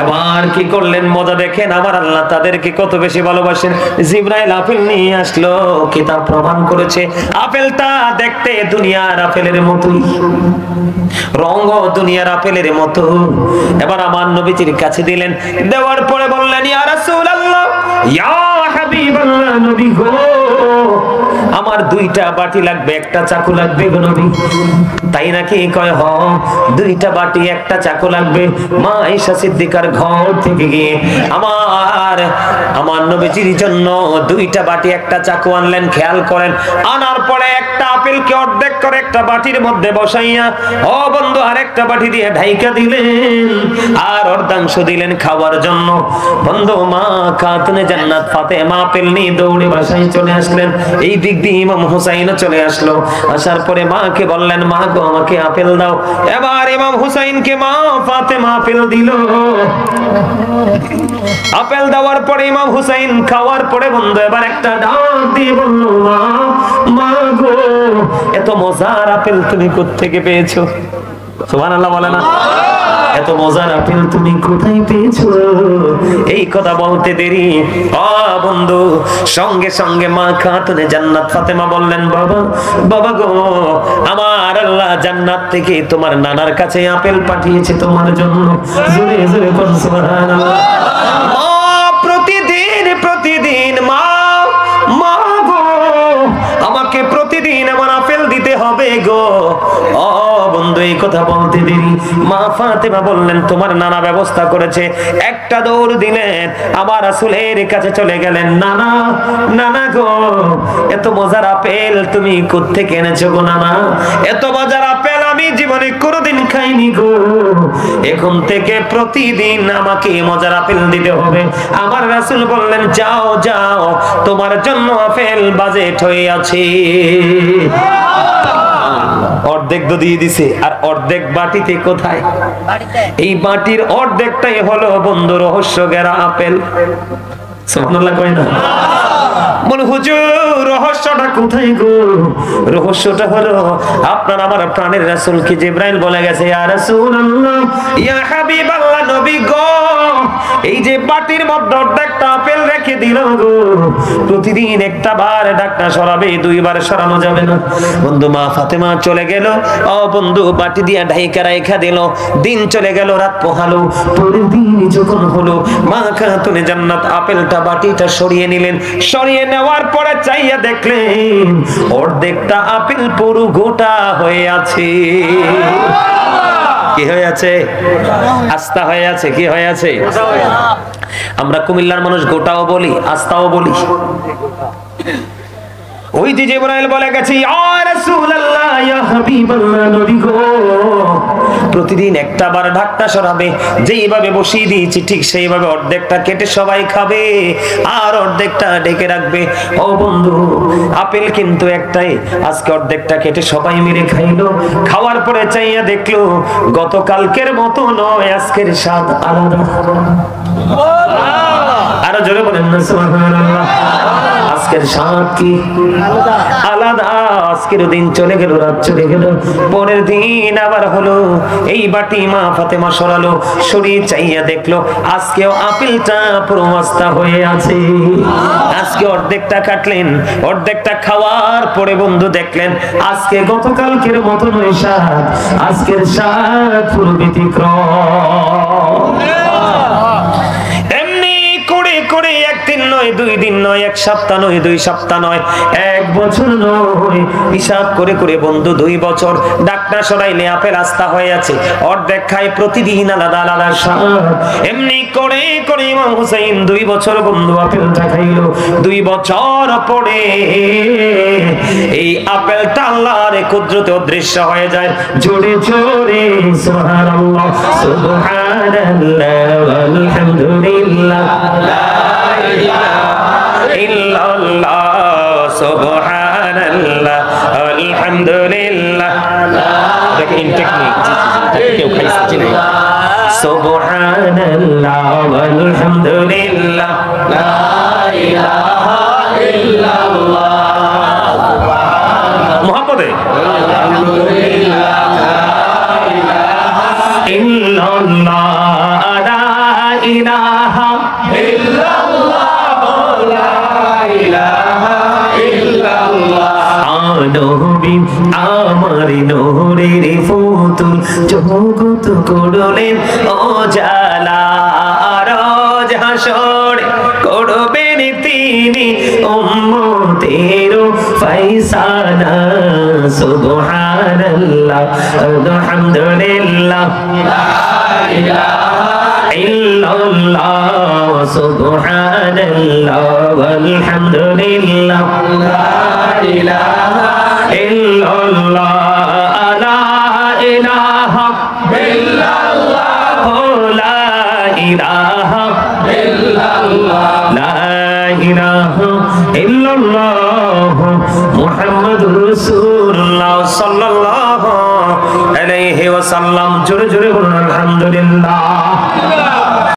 এবার কি করলেন মজা দেখেন, আমার আল্লাহ তাদেরকে কত বেশি ভালোবাসেন। জিবরাইল আপেল নিয়ে আসলো, কিতাব প্রমাণ করেছে আপেলটা দেখতে দুনিয়ার আপেলের মতোই, রঙও দুনিয়ার আপেলের মতো। এবার আমার নবীজির কাছে দিলেন, দেওয়ার পরে বললেন, ইয়া রাসূলুল্লাহ, ইয়া হাবিবাল্লাহ, নবী গো, আমার দুইটা বাটি লাগবে, একটা চাকু লাগবে গো নবী। তাই নাকি? কয় হ, দুইটা বাটি একটা চাকু লাগবে। মা আয়েশা সিদ্দিকার ঘর থেকে গিয়ে আমার নবীজির জন্য দুইটা বাটি একটা চাকু আনলেন। খেয়াল করেন, আনার পরে একটা আপেলকে অর্ধেক করে একটা বাটির মধ্যে বসাইয়া ও বন্ধু আরেকটা বাটি দিয়ে ঢাইকা দিলেন আর অর্ধাংশ দিলেন খাওয়ার জন্য। বন্ধু মা খাতুনে জান্নাত ফাতেমা আপেল নিয়ে দৌড়ে বাসায় চলে আসলেন। এই দিক দিয়ে ইমাম হুসাইনও চলে আসলো। আসার পরে মাকে বললেন, মা গো আমাকে আপেল দাও। এবার ইমাম হুসাইনকে মা ফাতেমা আপেল দিল। আপেল দেওয়ার পরে ইমাম হুসাইন খাওয়ার পরে বন্ধু এবার একটা ডাক দিয়ে বলল, মা মা গো এত মজার আপেল তুমি কোত্থেকে পেয়েছো? সুবহানাল্লাহ বলে না? এত মজার আপেল তুমি কোথায় পেয়েছো? এই কথা বলতে দেরি বন্ধু সঙ্গে সঙ্গে মা খাতুনে জান্নাত ফাতেমা বললেন, বাবা বাবা গো আমার আল্লাহ জান্নাত থেকে তোমার নানার কাছে আপেল পাঠিয়েছে তোমার জন্য। জোরে জোরে বল সুবহানাল্লাহ। মা প্রতিদিন মা মা গো আমাকে প্রতিদিন আমার আপেল দিতে হবে গো। ও বন্ধু এই কথা বলতে দেরি মা ফাতেমা বললেন, তোমার নানা ব্যবস্থা করেছে। একটা দৌড় দিলেন আমার রাসূলের কাছে চলে গেলেন, নানা নানা গো এত মজার আপেল তুমি কোত্থেকে এনেছো গো নানা? এত মজার আপেল আমি জীবনে কোনোদিন খাইনি গো। এখন থেকে প্রতিদিন আমাকে মজার আপেল দিতে হবে। আমার রাসূল বললেন, যাও যাও তোমার জন্য আপেল বাজেট হয়ে আছে। অর্ধেক তো দিয়ে দিছে আর অর্ধেক বাটিতে কোথায়? এই বাটির অর্ধেকটাই হলো বন্ধু রহস্য ঘেরা আপেল। সুবহানাল্লাহ কই না? বল হুজুর রহস্যটা কোথায় গো? রহস্যটা হলো আপনার আমার প্রাণের রাসূলকে জিবরাইল বলে গেছে, ইয়া রাসূলুল্লাহ ইয়া হাবিবাল্লাহ নবী গো এই যে বাটির মধ্যে অর্ধেকটা আপেল রেখে দিল গো, প্রতিদিন একটা বার ঢাকনা সরাবে, দুইবার সরানো যাবে না। বন্ধু মা ফাতেমা চলে গেল। ও বন্ধু বাটি দিয়া ঢাইকা রাইখা দিল। দিন চলে গেল, রাত পোহালো। পরের দিন যখন হলো মা খাতুনে জান্নাত আপেলটা বাটিটা সরিয়ে নিলেন। সরিয়ে নেওয়ার পরে চাইয়া দেখলেন অর্ধেকটা আপেল পুরো গোটা হয়ে আছে। কি হয়ে আছে? আস্তা হয়ে আছে। কি হয়ে আছে? আমরা কুমিল্লার মানুষ গোটাও বলি আস্তাও বলি। ওই যে জিবরাইল বলে গেছে, ইয়া রাসূলুল্লাহ ইয়া হাবিবাল্লাহ নবী গো প্রতিদিন একটা বার ঢাকনা সরাবে, যেইভাবে বসিয়ে দিয়েছি ঠিক সেইভাবে অর্ধেকটা কেটে সবাই খাবে আর অর্ধেকটা ঢেকে রাখবে। ও বন্ধু আপেল কিন্তু একটাই, আজকে অর্ধেকটা কেটে সবাই মিলে খাইলো। খাওয়ার পরে চাইয়া দেখলো গতকালকের মতো নয়, আজকের স্বাদ আলাদা। আরো জোরে বলেন না সুবহানাল্লাহ। আজকের স্বাদ কি আলাদা। আজকের দিন চলে গেল, রাত চলে গেল। পরের দিন আবার হলো এই বাটি মা ফাতেমা সরালো। সরিয়ে চাইয়া দেখলো আজকেও আপেলটা পুরো আস্তা হয়ে আছে। আজকে অর্ধেকটা কাটলেন, অর্ধেকটা খাওয়ার পরে বন্ধু দেখলেন আজকে গতকালকের মতো নয় স্বাদ, আজকের স্বাদ পুরো ব্যতিক্রম। করে একদিন নয়, দুই দিন নয়, এক সপ্তাহ নয়, দুই সপ্তাহ নয়, এক বছর নয়, হিসাব করে করে বন্ধু 2 বছর ডাকনা সরাইলে আপেল আস্তা হয়ে আছে। অর্ধেক খায় প্রতিদিন আলাদা আলাদা স্বাদ। এমনি করে করে ইমাম হুসাইন 2 বছর বন্ধু আপেলটা খাইল। 2 বছর পরে এই আপেলটা আল্লাহর কুদরতে অদৃশ্য হয়ে যায়। জোরে জোরে সুবহানাল্লাহ সুবহানাল্লাহ আলহামদুলিল্লাহ ইল্লাল্লাহ সুবহানাল্লাহ আলহামদুলিল্লাহ। দেখেন টেকনিক কেউ খাইছে না। সুবহানাল্লাহ আলহামদুলিল্লাহ লা ইলাহা ইল্লাল্লাহ। মুহাম্মদে আলহামদুলিল্লাহ লা ইলাহা ইল্লাল্লাহ লা ইলাহা ইল্লাল্লাহ। নবী আমার নূরের ফুতুল জগৎ করলেন ও জালা, রোজ হাসর করবেন তিনি উম্মতের ফায়সালা। সুবহানাল্লাহ আলহামদুলিল্লাহ লা ইলাহা ইল্লাল্লাহ সুবহানাল্লাহ ওয়ালহামদুলিল্লাহ লা ইলাহা ইল্লাল্লাহ লা ইলাহা ইল্লাল্লাহ লা ইলাহা ইল্লাল্লাহ লা ইলাহা ইল্লাল্লাহ মুহাম্মাদুর রাসূল